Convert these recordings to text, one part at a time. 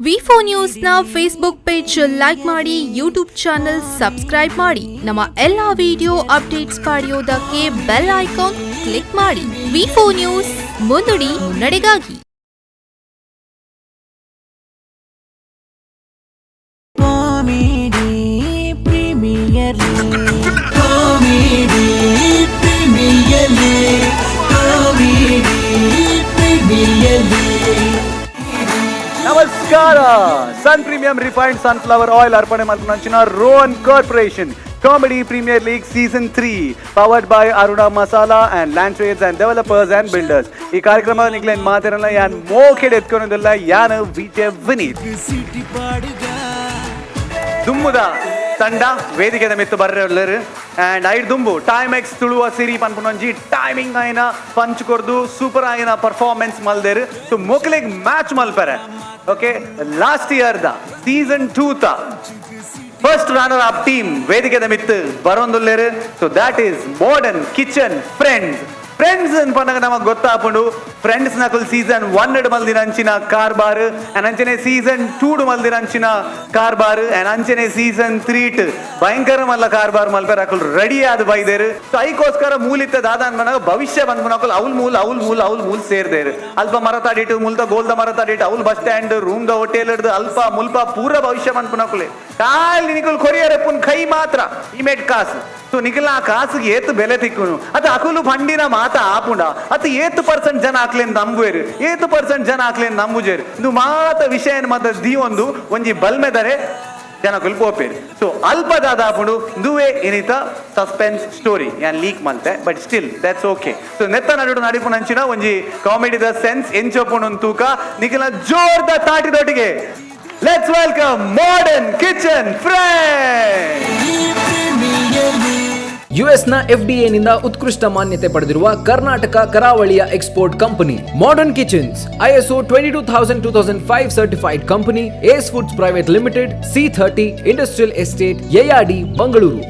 ವಿ4 ನ್ಯೂಸ್ನ Facebook page like ಮಾಡಿ, YouTube channel subscribe ಮಾಡಿ. ನಮ್ಮ ಎಲ್ಲಾ ವಿಡಿಯೋ ಅಪ್ಡೇಟ್ಸ್ ಪಡೆಯೋದಕ್ಕೆ ಬೆಲ್ ಐಕಾನ್ ಕ್ಲಿಕ್ ಮಾಡಿ. ವಿ4 ನ್ಯೂಸ್, ಮುನ್ನುಡಿ ಮುನ್ನಡೆಗಾಗಿ. ನಮಸ್ಕಾರ. Sun premium refined sunflower oil ಅರ್ಪಣೆ ಮಾಡ್ಕೊಂಡ ರೋನ್ corporation comedy premier league season 3 powered by Aruna masala and land traders and developers and builders. ಈ ಕಾರ್ಯಕ್ರಮ ನಿಗ್ಲೇನ್ ಮಾತಿರಲ್ಲ, ಯಾನ್ ಮೋಕೆಡ್ ಎತ್ಕೊಂಡಿಲ್ಲ, ಯಾನ್ ವಿಜಯ್ ವಿನೀತ್ ದುಮ್ಮುದ ತಂಡ ವೇದಿಕೆದ ಮಿತ್ತು ಬರ್ರೆ ಅಂಡ್ ಐಡ್ ದುಂಬು ಟೈಮ್ ಎಕ್ಸ್ ತುಳುವ ಸಿರಿ ಪನ್ಪುನೊಂಜಿ ಟೈಮಿಂಗ್ ಆಯ್ನ ಪಂಚ್ ಕೊರ್ದು ಸೂಪರ್ ಆಯ್ನ ಪರ್ಫಾರ್ಮೆನ್ಸ್ ಮಲ್ದೇರು. ಸೊ ಮೊಕ್ಲಿಗ್ ಮ್ಯಾಚ್ ಮಲ್ಪರೆ. ಓಕೆ, ಲಾಸ್ಟ್ ಇಯರ್ ದ ಸೀಸನ್ 2 ತ ಫಸ್ಟ್ ರನ್ನರ್ ಅಪ್ ಟೀಮ್ ವೇದಿಕೆದ ಮಿತ್ತು ಬರೋಂದುಲ್ಲೇರು. So that is modern kitchen friends ಅನ್ಪಂಡಾಗ ನಮಗೆ ಗೊತ್ತಾಪುಂಡು ಫ್ರೆಂಡ್ಸ್ ನಕುಲ್ ಸೀಸನ್ 1 ಮಲ್ದಿನಂಚಿನ ಕಾರ್ಬಾರ್ ಅಂಚನೆ ಸೀಸನ್ 2 ಮಲ್ದಿನಂಚಿನ ಕಾರ್ಬಾರ್ ಅಂಚನೆ ಸೀಸನ್ 3 ಭಯಂಕರ ಮಲ್ಲ ಕಾರ್ಬಾರ್ ಮಲ್ಪೇರ್ ಅಕುಲ್ ರೆಡಿ ಆದ ಬೈದೇರು. ಸೊ ಐಕೋಸ್ಕರ ಮೂಲಿತ್ತ ದಾದ ಅನ್ಪಂಡಾಗ ಭವಿಷ್ಯ ಬಂದ್ಬಿನಕುಲ್ ಅವ್ಲ್ ಮೂಲ್ ಸೇರ್ದೇರು. ಅಲ್ಪ ಮರ ತಾಡಿಟ್ಟು ಮುಲ್ದ ಗೋಲ್ದ ಮರ ತಾಡಿಟ್ಟು ಅವ್ಲ್ ಬಸ್ ಸ್ಟ್ಯಾಂಡ್ ರೂಮ್ ದ ಹೋಟೆಲ್ ಹಿಡ್ದು ಅಲ್ಪ ಮುಲ್ಪ ಪೂರ ಭವಿಷ್ಯ ಬಂದ್ಬಿನಕುಲೆ ಕಾಲ್ ನಿಕುಲ್ ಕೊರಿಯರ್ ಎಪ್ಪುನ್ ಕೈ ಮಾತ್ರ ಇಮೇಟ್ ಕಾಸು. ಸೊ ನಿಖಿಲ್ ಆ ಕಾಸಿಗೆ ಏತು ಬೆಲೆ ತಿಕ್ಕುನು ಅದು ಅಕುಲು ಫಂಡಿನ ಮಾತ ಆಪುಂಡ ಅದು 8% ಜನ ಹಾಕ್ಲೇನ್ ನಂಬುವೇರು, 8% ಜನ ಹಾಕ್ಲೇನ್ ನಂಬುಜೇರು. ಇದು ಮಾತ ವಿಷಯ ಮತ ದೀವೊಂದು ಒಂಜಿ ಬಲ್ಮೆದರೆ ಜನ ಕುಲ್ಪೋಪೇರು. ಸೊ ಅಲ್ಪದಾದ ಆಪುಂಡು ದುವೆ ಏನಿತ ಸಸ್ಪೆನ್ಸ್ ಸ್ಟೋರಿ ಯಾನ್ ಲೀಕ್ ಮಲ್ತೆ, but still that's okay. So ನೆತ್ತ ನಡು ನಡಿಪುನಂಚಿನ ಒಂಜಿ ಕಾಮಿಡಿದ ಸೆನ್ಸ್ ಎಂಚೋಪುಂಡು ತೂಕ ನಿಖಿಲ ಜೋರ್ದ ತಾಟಿದೊಟ್ಟಿಗೆ let's welcome modern kitchen friends. ಯುಎಸ್ನ ಎಫ್ಡಿಎ ನಿಂದ ಉತ್ಕೃಷ್ಟ ಮಾನ್ಯತೆ ಪಡೆದಿರುವ ಕರ್ನಾಟಕ ಕರಾವಳಿಯ export company modern kitchens, ISO 22000-2005 certified company, ace foods private limited, C30 industrial estate, Yeyyadi, Mangaluru.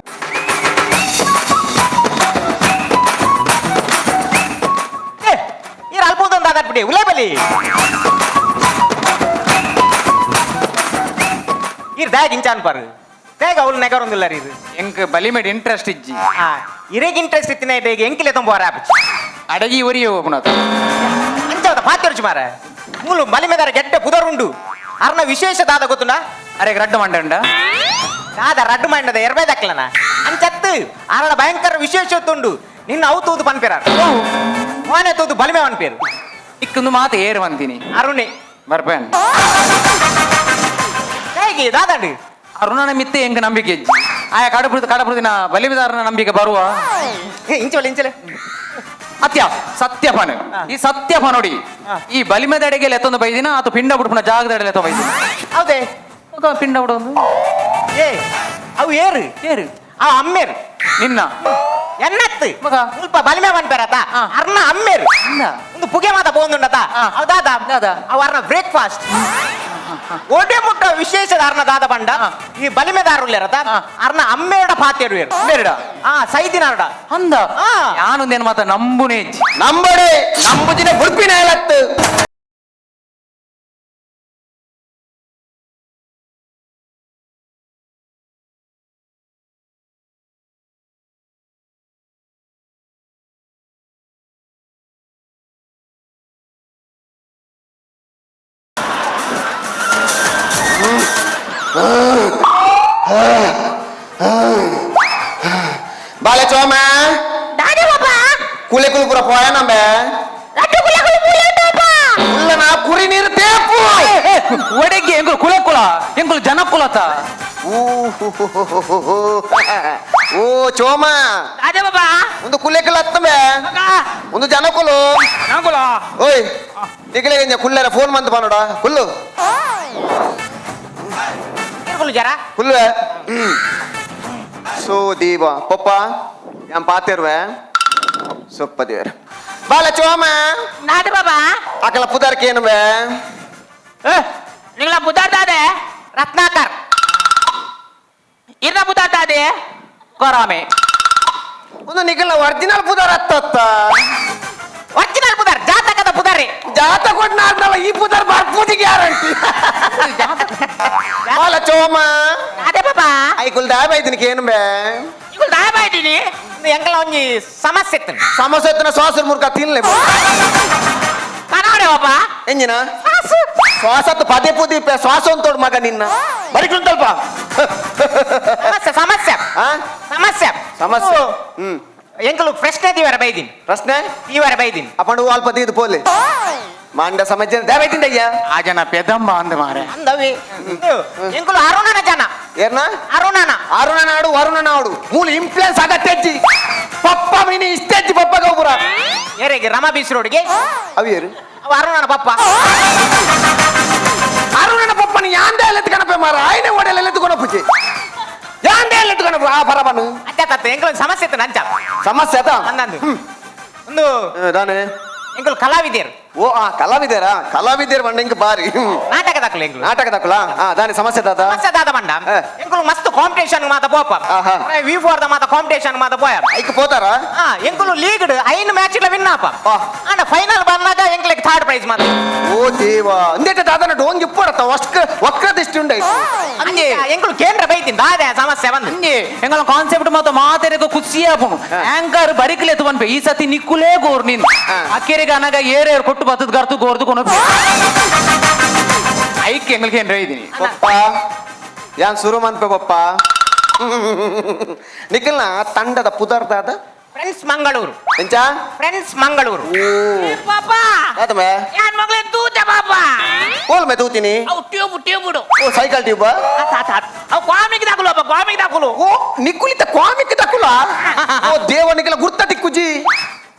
ತೇಗ ಅವಳು ನೆಗರೊಂದಿಲ್ಲ ರೀ ಇದು ಎಂಕ್ ಬಲಿಮೆಡ್ ಇಂಟ್ರೆಸ್ಟ್ ಇಜ್ಜಿ ಇರೇಗ ಇಂಟ್ರೆಸ್ಟ್ ಇತ್ತಿನ ಇಟೇಗ ಎಂಕಿಲೆ ತಂಬೋರ ಅಡಗಿ ಒರಿಯೋ ಪುನತ ಅಂಚವದ ಪಾತ್ಯರ್ಚು ಮಾರ ಮೂಲು ಬಲಿಮೆದಾರ ಗೆಡ್ಡ ಪುದರುಂಡು ಅರ್ನ ವಿಶೇಷ ದಾದ ಗೊತ್ತುಂಡ ಅರೆ ರಡ್ಡು ಮಂಡ ದಾದ ರಡ್ಡು ಮಂಡದ ಎರ್ಬೇದಕ್ಲನ ಅಂಚತ್ತು ಅರ್ನ ಭಯಂಕರ ವಿಶೇಷ ಹೊತ್ತುಂಡು ನಿನ್ನ ಅವು ತೂದು ಪನ್ಪೇರ ಮಾನೆ ತೂದು ಬಲಿಮೆ ಪನ್ಪೇರು ಇಕ್ಕೊಂದು ಮಾತು ಏರು ಅಂತೀನಿ ಅರುಣಿ ಬರ್ಪೇನ್ ಹೇಗೆ ದಾದಾಂಡು ಅರುಣನ ಮಿತ್ತೆ ಎಂಗ ನಂಬಿಕೆ ಇಜ್ಜಿ ಆಯಾ ಕಡಪುರದಿನ ಬಲಿಮೆದಾರನ ನಂಬಿಕೆ ಬರುವ ಇಂಚಲೆ ಅತ್ಯ ಸತ್ಯಪನ ಈ ಸತ್ಯಪ ನೋಡಿ ಈ ಬಲಿಮೆದಡೆಗೆ ಲೆತ್ತೊಂದು ಬೈದಿನ ಆತು ಪಿಂಡ ಬಿಡ್ಪುನ ಜಾಗದಡೆ ಲೆತ್ತ ಬೈದಿನ ಹೌದೇ ಪಿಂಡ ಬಿಡೊಂದು ಏ ಅವು ಏರು ಆ ಅಮ್ಮೇರು ನಿನ್ನ ಎನ್ನತ್ತು ಮಗ ಸ್ವಲ್ಪ ಬಲಿಮೆ ಪನ್ಪೇರತ ಅರ್ನ ಅಮ್ಮೇರು ಒಂದು ಪುಗೆ ಮಾತ ಬೋಂದುಂಡತ ದಾದ ಅವು ಅರ್ನ ಬ್ರೇಕ್ಫಾಸ್ಟ್ ಒಡೆ ಮುಟ್ಟ ವಿಶೇಷದ ಅರ್ನ ದಾದ ಬಂಡ ಈ ಬಲಿಮೆದಾರುಲ್ಲೇರತ ಅರ್ನ ಅಮ್ಮೇಡ ಪಾತ್ಯರು ಬೇಡ ಸೈದಿನಾರಡ ಅಂದ ಯಾನೊಂದೇನು ಮಾತ ನಂಬುನೇ ನಂಬಡೆ ನಂಬುಜಿನ ಬುಡ್ಪಿನ ಹೇಳತ್ತು Bale coma. Dada papa. Kule pura poya nambe. Ratu kule papa. Kule na kuri nir tepu. ಒಡೆಗೆ ಎಂಗುಲು ಕುಲ ಎಂಗುಲು ಜನ ಕುಲತ Oh coma. Dada papa. Untuk kule kelatme. Untuk jana kulu. ನಾಗುಲ Oi. Dikile nya kule ra phone mantu panoda. Kullu. ಇರ್ಕೊಳ್ಳು ಜರ Kullu. So diva papa yang patirwe. Sopadir. Bale coma. Dada papa. Akala pudar kenu be. Ningla pudar dada. Ratnakar Irna pudar dada. ಕೊರಾಮೆ Untuk nikela original pudar atta. Original ಪುದರ್ ಜಾತಕದ ಪುದರ್ ಜಾತ ಕೊಡ್ನಾರ್ದವ ಈ ಪುದರ್ ಬರ್ಪುದಿ guarantee ಬಾಲ ಚೋಮ ಅದೇ ಬಾಬಾ ಐಕುಲ್ ದಾಬೈದಿನಿಗೆ ಏನು ಬೇ ಇವ್ಳು ದಾಯ ಬಾಯ್ತೀನಿ ಎಂಕಲ ಒಂಜಿ ಸಮಸ್ಯೆ ಇತ್ತು ಸಮಸ್ಯೆ ಎತ್ತಿನ ಶ್ವಾಸದ ಮುರ್ಕ ತಿನ್ಲೆ ಕನ್ನಡ ಬಾಬಾ ಎಂಜಿನ ಶ್ವಾಸತ್ತು ಪದೇ ಪುದಿ ಶ್ವಾಸ ಅಂತೋಡು ಮಗ ನಿನ್ನ ಬರಿಕುಂಟಲ್ಪ ಸಮಸ್ಯೆ ಸಮಸ್ಯೆ ಆ? ಸಮಸ್ಯೆ ಸಮಸ್ಯೆ ಹ್ಮ್ ಎಂಕಲು ಪ್ರಶ್ನೆ ತೀವರ ಬೈದಿನಿ ಪ್ರಶ್ನೆ ತೀವರ ಬೈದಿನಿ ಅಪ್ಪಂಡು ಅಲ್ಪ ತೀದು ಪೋಲೆ ಮಂಡ ಸಮಸ್ಯೆ ದಾಬೈತಿಂದಯ್ಯ ಆ ಜನ ಪೆದಂಬ ಅಂದ ಮಾರೆ ಅಂದವಿ ಎಂಕಲು ಅರುಣನ ಜನ ಏರ್ನ ಅರುಣನ ಅರುಣ ನಾಡು ವರುಣ ನಾಡು ಮೂಲ ಇಂಪ್ಲೆನ್ಸ್ ಆಗತ್ತೆಜ್ಜಿ ಪಪ್ಪ ಮಿನಿ ಇಷ್ಟೆಜ್ಜಿ ಪಪ್ಪ ಗೋಪುರ ಏರೆಗೆ ರಮ ಬೀಚ್ ರೋಡ್ಗೆ ಅವಿಯರು ಅವ ಅರುಣನ ಪಪ್ಪ ಅರುಣನ ಪಪ್ಪನ ಯಾಂದೆ ಎಲೆತ್ತು ಕಣಪೆ ಮಾರ ಆಯ್ನೆ ಓಡೆಲ್ಲ ಎಲೆತ್ತು ಕೊಣಪುಜಿ ಯಾಂದೆ ಎಲೆತ್ತು ಕಣಪ ಆ ಪರಬನು ಅತ್ತೆ ಎಂಕಲು ಸಮಸ್ಯೆ ಇತ್ತು ನಂಚ ಸಮಸ್ಯೆ ಆತ ಅಂದಂದು ಒಂದು ದಾನೆ ಎಂಕಲು ಕಲಾವಿದರು ಓ ಆ ಕಲಾವಿದೇರ ಬಂಡ ಇಂಕ ಬಾರಿ ನಾಟಕ ದಾಖಲೆ ಎಂಕಲು ನಾಟಕ ದಕ್ಕಲ ದಾನಿ ಸಮಸ್ಯೆ ದಾತ ಸಮಸ್ಯೆ ದಾದ ಬಂಡ ಎಂಕಲು ಮಸ್ತ್ ಕಾಂಪಿಟೇಷನ್ ಮಾತ ಪೋಪ ಆಹಾ. ವಿ4 ದ ಮಾತ ಕಾಂಪಿಟೇಷನ್ ಮಾತ ಪೋಯ ಐಕ್ ಪೋತಾರ ಎಂಕಲು ಲೀಗ್ಡ್ 5 ಮ್ಯಾಚ್ ಲ ವಿನ್ ಆಪ ಆ. ಅಂಡ ಫೈನಲ್ ಬಂದಾಗ ಎಂಕಲಿಗೆ ಥರ್ಡ್ ಪ್ರೈಸ್ ಮಾತ ಓ ದೇವ ಅಂದೇಟ ದಾದನ ಡೋಂಗ್ ಇಪ್ಪಡತ್ತ ವಕ್ರ ದೃಷ್ಟಿ ಉಂಡಾಯ್ತು ಅಂಜೆ ಎಂಕಲು ಕೇಂದ್ರ ಬೈತಿನ್ ದಾದೆ ಸಮಸ್ಯೆ ಬಂದು ಅಂಜೆ ಎಂಗಳ ಕಾನ್ಸೆಪ್ಟ್ ಮಾತ ಮಾತೆರೆಗ ಖುಷಿಯಾಪುನು ಆಂಕರ್ ಬರಿಕಲೆ ತುವನ್ಪೆ ಈ ಸತಿ ನಿಕ್ಕುಲೇ ಗೋರ್ ನಿನ್ ಅಕ್ಕೆರೆಗೆ ಅನಗ ಏರೇರು ಕೊಟ್ಟು ಬತ್ತದ ಗರ್ತು ಗೋರ್ದು ಕೊನಪೆ ಐಕ್ ಎಂಗಲ್ಗೆ ಏನ್ ರೈದಿನಿ ಪಪ್ಪ ಯಾನ್ ಶುರು ಮನ್ಪೆ ಪಪ್ಪ ನಿಖಿಲ್ನ ತಂಡದ ಪುದರ್ದಾದ ಫ್ರೆಂಡ್ಸ್ ಮಂಗಳೂರು ಎಂಚ ಫ್ರೆಂಡ್ಸ್ ಮಂಗಳೂರು ಬಾಬಾ ಆತಮೆ ಯಾನ್ ಮಗಳೇ ತೂತೆ ಬಾಬಾ ಓಲ್ ಮೆ ತೂತೀನಿ ಅವು ಟ್ಯೂಬ್ ಬಿಡು ಓ ಸೈಕಲ್ ಟ್ಯೂಬ್ ಅವು ಕಾಮಿಗೆ ದಾಖಲು ಬಾಬಾ ಕಾಮಿಗೆ ದಾಖಲು ಓ ನಿಕ್ಕುಲಿತ ಕಾಮಿಕ್ ದಕ್ಕುಲ ಓ ದೇವ ನಿಖಿಲ ಗುರ್ತ ದಿಕ್ಕುಜಿ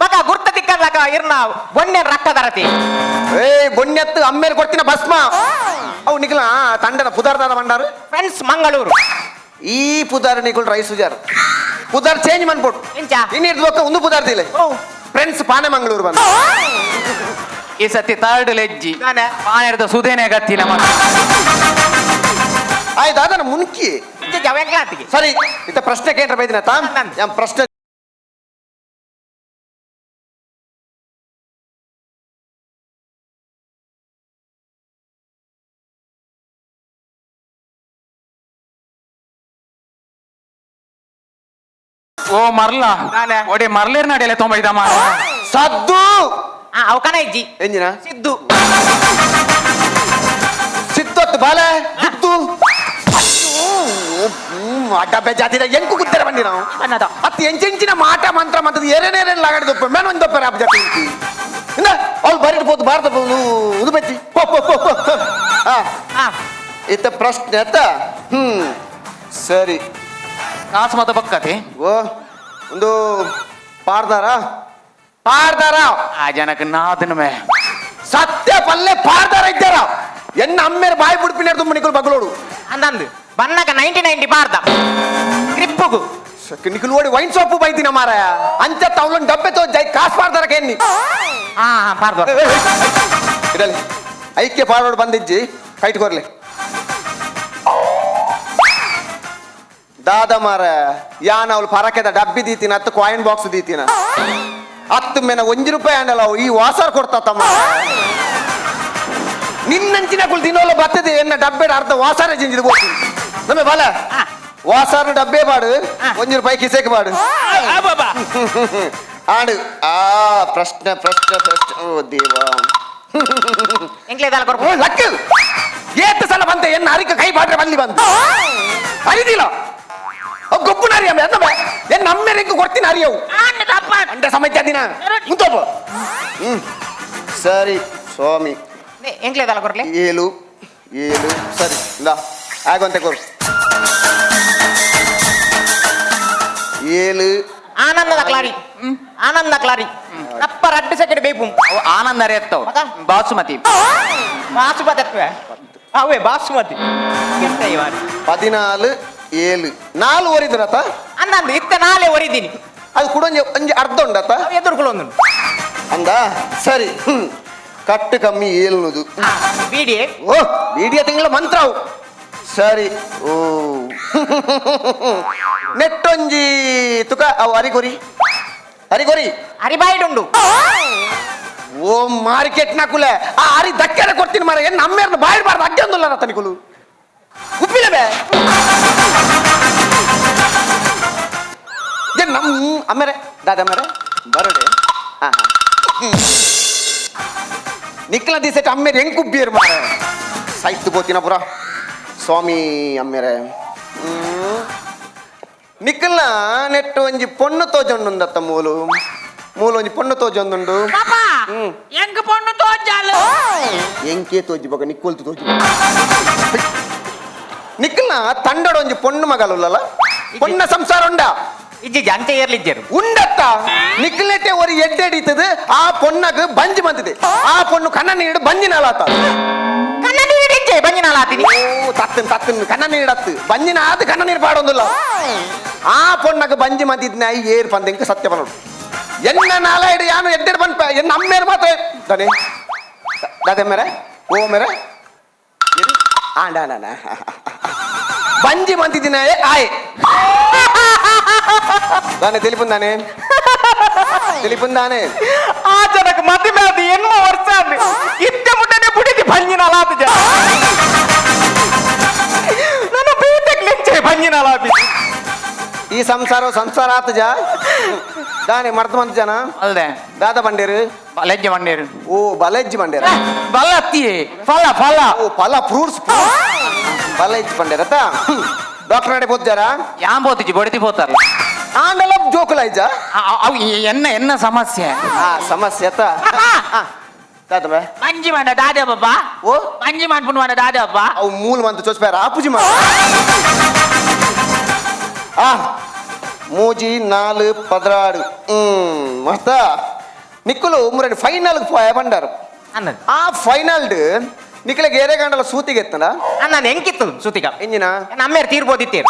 ಮಗ ಗುರ್ತ ದಿಕ್ಕದಾಗ ಇರ್ನ ಬೊನ್ನೆ ರಕ್ತ ದರತಿ ಏ ಬೊನ್ನೆತ್ತು ಅಮ್ಮೇಲೆ ಕೊಡ್ತಿನ ಭಸ್ಮ ಅವು ನಿಖಿಲ ತಂಡದ ಪುದರ್ದಾದ ಬಂಡಾರು ಫ್ರೆಂಡ್ಸ್ ಮಂಗಳೂರು ಈ ಪುದಾರ್ ನಿಖುಲ್ ರೈಸ್ ಸುಜಾರ್ ಪುದಾರ್ ಚೇಂಜ್ ಮಾಡ್ಬಿಟ್ಟು ಎಂಚ ಇನ್ನಿರ್ದು ಒಂದು ಪುದಾರ್ದಿಲ್ಲ ಫ್ರೆಂಡ್ಸ್ ಪಾನೆ ಮಂಗಳೂರು ಬಂದ ಈ ಸತಿ ಥರ್ಡ್ ಲೆಜ್ಜಿ ನಾನೆ. ಪಾನೆರ್ದ ಸುದೇನೆ ಗತ್ತಿನ ಮಗ ಆಯ್ತು ಅದನ್ನ ಮುನ್ಕಿ ವೆಂಕಟಾತಿಗೆ ಸರಿ ಇತ್ತ ಪ್ರಶ್ನೆ ಕೇಂದ್ರ ಬೈದಿನ ತಾಮ್ ನಂದು. ಯಾನ್ ಪ್ರಶ್ನೆ ಓ ಮರ್ಲ ನಾನೆ. ಒಡೆ ಮರ್ಲೇರ್ ನಡೆಯಲ್ಲ ತೊಂಬೈದ ಮಾರ ಸದ್ದು ಅವಕನ ಇಜ್ಜಿ ಎಂಜಿನ ಸಿದ್ದು ಸಿತ್ತೊತ್ತು ಬಾಲೆ ಜಿತ್ತು ಅಡ್ಡ ಬೆಜಾತಿದ ಎಂಕು ಗುತ್ತರ ಬಂದಿ ನಾವು ಅನ್ನದ ಅತ್ತು ಎಂಚಿನ ಮಾಟ ಮಂತ್ರ ಮಂತದ ಏರೇನೇರೇನು ಲಾಗಡಿದಪ್ಪ ಮೇನ್ ಒಂದು ದೊಪ್ಪರ ಅಪ್ಪ ಜಾತಿ ಇಲ್ಲ ಅವ್ಳು ಬರಿಡ್ಬೋದು ಭಾರತ ಇದು ಬೆಚ್ಚಿ ಹಾ ಇತ್ತ ಪ್ರಶ್ನೆ ಅತ್ತ ಸರಿ ಕಾಸು ಮತ ಬಕ್ಕತೆ ಓ ಒಂದು ಪಾಡ್ದಾರ ಆ ಜನಕ್ಕೆ ನಾದನ ಮೇ ಸತ್ಯ ಪಲ್ಲೆ ಪಾಡ್ದಾರ ಇದ್ದಾರ ಎನ್ನ ಅಮ್ಮೇರ ಬಾಯಿ ಬುಡ್ಪಿನ ಮಣಿಕಲ್ ಬಗಳೋಡು ಅಂದಂದು ಬನ್ನಗ 90 ಬಾರ್ದ ಗ್ರಿಪ್ಪುಗು ನಿಖಿಲ್ ಓಡಿ ವೈನ್ ಸೋಪು ಬೈದಿನ ಮಾರ ಅಂಚ ತವಲನ್ ಡಬ್ಬೆ ತೋ ಜೈ ಕಾಸ್ ಪಾಡ್ದಾರ ಕೇನ್ನಿ ಹಾ ಬಾರ್ದ ಇರಲಿ ಐಕ್ಯ ಪಾಡೋಡು ಬಂದಿಜ್ಜಿ ಕೈಟ್ ಕೊರ್ಲಿ ದಾದ ಮಾರ ಯಾನ್ ಅವಳು ಪರಕೆದ ಡಬ್ಬಿ ದೀತಿನ ಹತ್ತು ಕಾಯಿನ್ ಬಾಕ್ಸ್ ದೀತಿನ ಹತ್ತು ಮೇನ ₹1 ಅಂಡಲ್ಲ ಅವು ಈ ವಾಸರ್ ಕೊಡ್ತಾತಮ್ಮ ನಿನ್ನಂಚಿನ ಕುಲ್ ದಿನೋಲ ಬರ್ತದೆ ಎನ್ನ ಡಬ್ಬೆಡ ಅರ್ಧ ವಾಸಾರ ಜಿಂಜಿದ ಹೋಗ್ತೀನಿ ನಮ್ಮೆ ಬಾಲ ವಾಸಾರ ಡಬ್ಬೆ ಬಾಡು ₹1 ಕಿಸೆಗೆ ಬಾಡು ಬಾಬಾ ಆಡು ಪ್ರಶ್ನೆ ಓ ದೇವ ಎಂಕ್ಲೆ ದಾಲ ಓ ಕೊರ್ಪು ಲಕ್ಕ ಏತ್ ಸಲ ಬಂತೆ ಎನ್ನ ಅರಿಕ ಕೈ ಬಾಡ್ರೆ ಬಂದಿ ಬಂದು ಅರಿದಿಲ್ಲ ಅವ್ ಗೊಪ್ಪು ನಾರಿ ಅಮ್ಮ ಎನ್ನ ಎನ್ನ ಅಮ್ಮೆರಿಗೆ ಕೊಡ್ತೀನಿ ಅರಿಯವು ಅಣ್ಣ ತಪ್ಪ ಅಂಡೆ ಸಮಸ್ಯೆ ದಿನ ಮುಂತೋಪ ಸರಿ ಸ್ವಾಮಿ ಎಂಕ್ಲೆ ದಾಲ ಕೊರ್ಲೆ ಏಳು ಸರಿ ಇಂದ ಆಗೊಂತೆ ಕೊರು ಏಳು ಆನಂದದ ಕ್ಲಾರಿ ಆನಂದ ಕ್ಲಾರಿ ನಪ್ಪ 2 ಸೆಕೆಂಡ್ ಬೇಕು ಅವು ಆನಂದ ಅರೆಯತ್ತವ್ ಮಗ? ಬಾಸುಮತಿ ಬಾಸುಮತಿ ಅವೇ ಬಾಸುಮತಿ ಎಂತ ಈ ವಾರ? 14 7 4 ಓರಿದ್ರತ ಅಂದಂದು ಇತ್ತ ನಾಳೆ ಒರಿದೀನಿ ಅದು ಕೂಡ ಒಂಜಿ ಅರ್ಧ ಉಂಡತ ಅವು ಎದುರುಗಳು ಅಂದ ಸರಿ ಕಟ್ಟು ಕಮ್ಮಿ ಏಳುವುದು ಬಿಡಿ ಓ ಬೀಡಿಯ ತಿಂಗಳ ಮಂತ್ರ ಅವು ಸರಿ ಓ ನೆಟ್ಟೊಂಜಿ ತುಕ ಅವು ಹರಿಗೊರಿ ಹರಿಬಾಯಿಡುಂಡು ಓ ಮಾರ್ಕೆಟ್ ನಕುಲೆ ಆ ಅರಿ ದಕ್ಕೆರೆ ಕೊಡ್ತೀನಿ ಮಾರ ಏನು ನಮ್ಮೇರ್ನ ಬಾಯಿಡ್ಬಾರ್ದು ಅಡ್ಡಿ ಒಂದಲ್ಲ ತನಿಕುಲು ಉಪ್ಪಿಲಬೇ ಏನು ನಮ್ಮ ಅಮ್ಮೇರೆ ದಾದ ಅಮ್ಮೇರೆ ಬರೋಡೆ ಹಾಂ ಹಾಂ ನಿಕ್ಲ ದಿವಸ ಅಮ್ಮೇರೆ ಹೆಂಗೆ ಕುಬ್ಬಿಯರು ಮಾರ ಸಾಯ್ತು ಬೋತಿನ ಪುರ ಸ್ವಾಮಿ ಅಮ್ಮೇರೆ ನಿಕ್ಕಲ್ನ ನೆಟ್ಟು ಒಂಜಿ ಪೊಣ್ಣು ತೋಜೊಂಡುಂದತ್ತ ಮೂಲು ಒಂಜಿ ಪೊಣ್ಣು ತೋಜೊಂದುಂಡು ಪಾಪ ಎಂಗ್ ಪೊಣ್ಣು ತೋಜಾಲು ಎಂಕೆ ತೋಜಿ ಬಗ ನಿಕ್ಕೊಲ್ತು ತೋಜಿ ನಿಕ್ಕಲ್ನ ತಂಡಡ ಒಂಜಿ ಪೊಣ್ಣು ಮಗಲುಲ್ಲಲ್ಲ ಪೊಣ್ಣ ಸಂಸಾರ ಉಂಡ ಇಜ್ಜಿ ಅಂಚೆ ಏರ್ಲಿಜ್ಜರು ಉಂಡತ್ತ ನಿಕ್ಕಲ್ನೆಟ್ಟೆ ಒರಿ ಎಡ್ಡೆಡಿತದು ಆ ಪೊಣ್ಣಗ ಬಂಜಿ ಬಂದಿದೆ ಆ ಪೊಣ್ಣು ಕಣ್ಣ ನೀಡು ಬಂಜಿನಾಲಾತ ಕಣ್ಣ ನೀಡಿಜ್ಜೆ ಬಂಜಿನಾಲಾತೀನಿ ಓ ತತ್ತನ್ ಕಣ್ಣ ನೀಡತ್ತು ಬಂಜಿನ ಆದ ಕಣ್ಣ ನೀರು ಪಾಡೊಂದುಲ್ಲ ಆ ಪೊಣ್ಣಗ ಬಂಜಿ ಮದ್ದಿದ್ನ ಏರ್ ಪಂದೆಂಕ ಸತ್ಯ ಬನ್ನೋಡು ಎನ್ನ ನಾಲಾಯ್ಡು ಯಾನು ಎಡ್ಡೆಡ್ ಬಂದ್ಪ ಎನ್ನ ಅಮ್ಮೇರು ಮಾತ್ರ ದನೆ ದಾದೆ ಮೇರೆ ಓ ಮೇರೆ ಆಂಡ ಬಂಜಿ ಮಂತಿದ್ದಿನ ಆಯ್ దాన్ని తెలిపుందానే ఆ జనకు మధ్య మీద ఎన్నో వర్షాన్ని ఇద్దముంటేనే పుడిది భంజిన అలాపి నన్ను బీటెక్ లించే భంజిన అలాపి ಈ ಸಂಸಾರಾತ ಜಾ దాని మర్తమంత జన ಅಲ್ದೆ దాదా ಬಂಡೇರು ಬಲೆಜ್ಜೆ ಮಂಡೇರು ಓ ಬಲೆಜ್ಜಿ ಬಂಡೇರ ಬಲತ್ತಿ ಫಲ ಓ ಫಲ ಫ್ರೂಟ್ಸ್ ಬಲೆಜ್ಜಿ ಬಂಡೇರತ ಡಾಕ್ಟರ್ ನಡೆ పోతారా ಯಾಂ పోతిచ్చి బొడితి పోతారు ಆಂಡಲ ಜೋಕುಲೈಜ అవి ఎన్న సమస్య ಆ ಸಮಸ್ಯೆ ಅತ దాదా ಬೇ ಮಂಜಿ ಮಾಡ ದಾದೆ ಬಾಬಾ ಓ ಮಂಜಿ ಮಾಡ್ಕೊಂಡು ಮಾಡ ದಾದೆ ಬಾಬಾ ಅವು ಮೂಲ ಮಂತ ಚೋಸ್ಪೇರ ಆಪುಜಿ ಮಾ ಆ ಮೂಜಿ 4 16 ಮಸ್ತ ನಿಕ್ಕುಲು ಮುರని ಫೈನಲ್ పోయా ಬಂಡಾರು అన్నది ಆ ಫೈನಲ್ ನಿಕ್ಕಲಿಗೆ ಏರೆ ಗಂಟಲ ಸೂತಿಗೆ ಎತ್ತನ అన్నది ఎంకిత్తు సూతిక ಎಂಜಿನ నమ్మేరు తీరుపోతిత్తేరు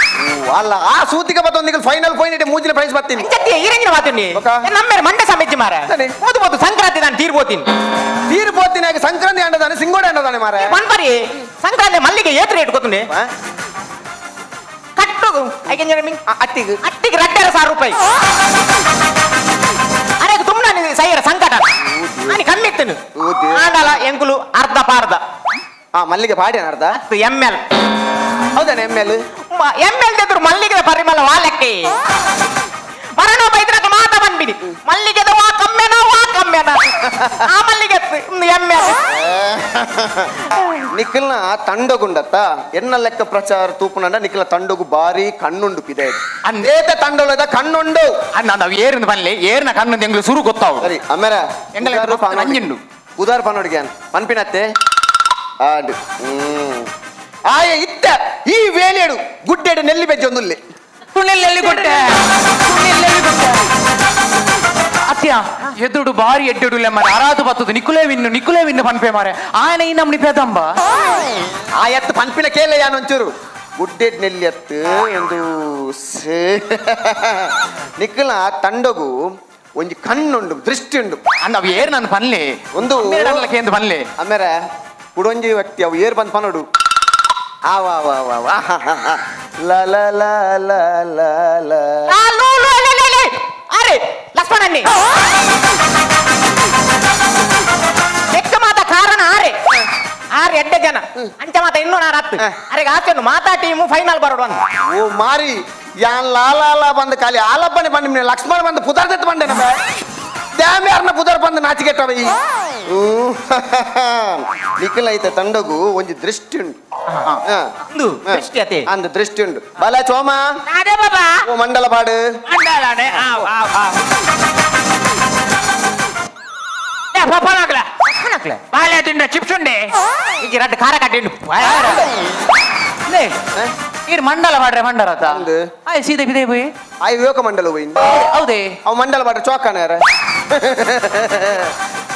ಅಲ್ಲ ಆ ಸೂತಿಗೆ ಬತ್ತ ನಿಕ್ಕಲ್ ಫೈನಲ್ పోయినట్టే ಮೂಜಿನ ಪ್ರೈಸ್ ಬರ್ತೀನಿ అంచత్తి ఈరంగిన వాతుని ఒక? నమ్మేరు మండ సమ్మెచ్చి మార సరే. పోతు పోతు సంక్రాంతి దాన్ని తీరుపోతిని ತೀರ್ಪೋತಿನಾಗ ಸಂಕ್ರಾಂತಿ ಅಂಡದಾನೆ ಸಿಂಗೋಡೆ ಅಂಡದಾನೆ ಮಾರ పన్పరి సంక్రాంతి మల్లిಗೆ ఏతు రేటు కొత్తుంది కట్టు ಅತ್ತಿಗೆ అట్టికి 2,500 రూపాయి అరే తుమ్నా సయ్యర సంకట అని కమ్మిత్తను ఊది. ఆండాల ఎంకులు అర్ధ పార్ద ಆ ಮಲ್ಲಿಗೆ ಪಾಡಿ ಅರ್ಧ ఎంఎల్ ಹೌದಾನೆ ಎಮ್ಮೆಲ್ ఎంఎల్ దగ్గర మల్లిಗೆ పరిమళ వాళ్ళకి మరణ బయటకు మాట పంపిణి మల్లిಗೆ వా కమ్మెనా ఆ మల్లిಗೆ ఎంఎల్ ನಿಖಿಲ್ನ ತಂಡಗುಂಡತ್ತ ಎನ್ನ ಲೆಕ್ಕ ಪ್ರಚಾರ ತೂಪುನಂಡ ನಿಖಿಲ ತಂಡಗು ಬಾರಿ ಕಣ್ಣುಂಡು ಪಿದೆ ಅಂದೇತ ತಂಡೋಳದ ಕಣ್ಣುಂಡು అన్న అవి ఏరింది పనిలే ఏరిన కన్ను ఎంగులు సురు కొత్తావు ಸರಿ ಅಮ್ಮೇರ ಎಂಗಲ ನಂಜಿಂಡು ಉದಾರ್ ಪನ್ನೋಡಿಗೆ ಪನ್ಪಿನತ್ತೆ ಆಡು ಆಯ ಇತ್ತ ಈ ವೇಳೆಡು ಗುಡ್ಡೆಡು ನೆಲ್ಲಿ ಬೆಜ್ಜೊಂದುಲ್ಲೆ ತುಣ್ಣೆಲ್ಲಿ ಕೊಟ್ಟೆ అత్య ఎద్దుడు భారీ ఎడ్డుడు మరి అరాదు బతుదు నిక్కులే విన్ను పనిపే మారే ఆయన ఈ నమ్ని పెదంబ ಆ ಎತ್ತು ಪನ್ಪಿನ ಕೇಳಯ್ಯ ಒಂಚೂರು ಗುಡ್ಡೆಡ್ ನೆಲ್ಲಿ ಎತ್ತು ಎಂದು ನಿಖಿಲ ತಂಡಗು ಒಂಜಿ ಕಣ್ಣುಂಡು ದೃಷ್ಟಿ ಉಂಡು ಅಂದ ಅವು ಏರ್ ನನ್ನ ಪನ್ಲೆ ಒಂದು ಕೇಂದ್ರ ಪನ್ಲೆ ಆಮೇಲೆ ಕುಡೊಂಜಿ ವ್ಯಕ್ತಿ ಅವು ಏರ್ ಬಂದ್ ಪನ್ನೋಡು ಆವಾ ಲ ಲ ಲ ಲ ಲ ಲ అరే లక్ష్మణన్ని ಎಕ್ಕ ಮಾತ ಕಾರಣ ಆರೆ ಎಡ್ಡೆ ಜನ ಅಂಚ ಮಾತ ಇನ್ನೂ ನಾ ರತ್ತು ಅರೆ ಆಚೆನು ಮಾತಾ ಟೀಮು ಫೈನಲ್ ಬರೋಡು ಅಂತ ಓ ಮಾರಿ ಯಾನ್ ಲಾಲ ಬಂದು ಖಾಲಿ ಆಲಪ್ಪನೆ ಬಂದು ಲಕ್ಷ್ಮಣ ಬಂದು ಪುದರ್ದೆತ್ತು ಬಂದೆ ನಮ್ಮ ಡ್ಯಾಮ್ ಯಾರನ್ನ ಪುದರ್ ಬಂದು ನಾಚಿಕೆಟ್ಟವ ಈ ನಿಖಿಲ್ ಐತೆ ತಂಡಗು ಒಂಜಿ ದೃಷ್ಟಿ ಉಂಟು ಒಂದು ದೃಷ್ಟಿ ಅತೆ ಅಂದು ದೃಷ್ಟಿ ಉಂಟು ಬಲ ಚೋಮ ದಾದೆ ಬಾಬಾ ಓ ಮಂಡಲ ಪಾಡು ಅಂಡಾನೆ ಪಪ್ಪನಾಗ್ಲ ಬಾಳೆ ತಿಂಡ ಚಿಪ್ಸ್ ಉಂಡೆ ಈಗ ರಡ್ಡು ಖಾರ ಕಟ್ಟಿಂಡು ಈರ್ ಮಂಡಲ ಮಾಡ್ರೆ ಮಂಡಲ ಅಂದು ಆಯ್ ಸೀದೆ ಬಿದೆ போய் ಆಯ್ ವಿವೇಕ ಮಂಡಲ ಹೋಯ್ತು ಹೌದೇ ಅವ್ ಮಂಡಲ ಪಾಡು ಚೋಕಾನ ಯಾರ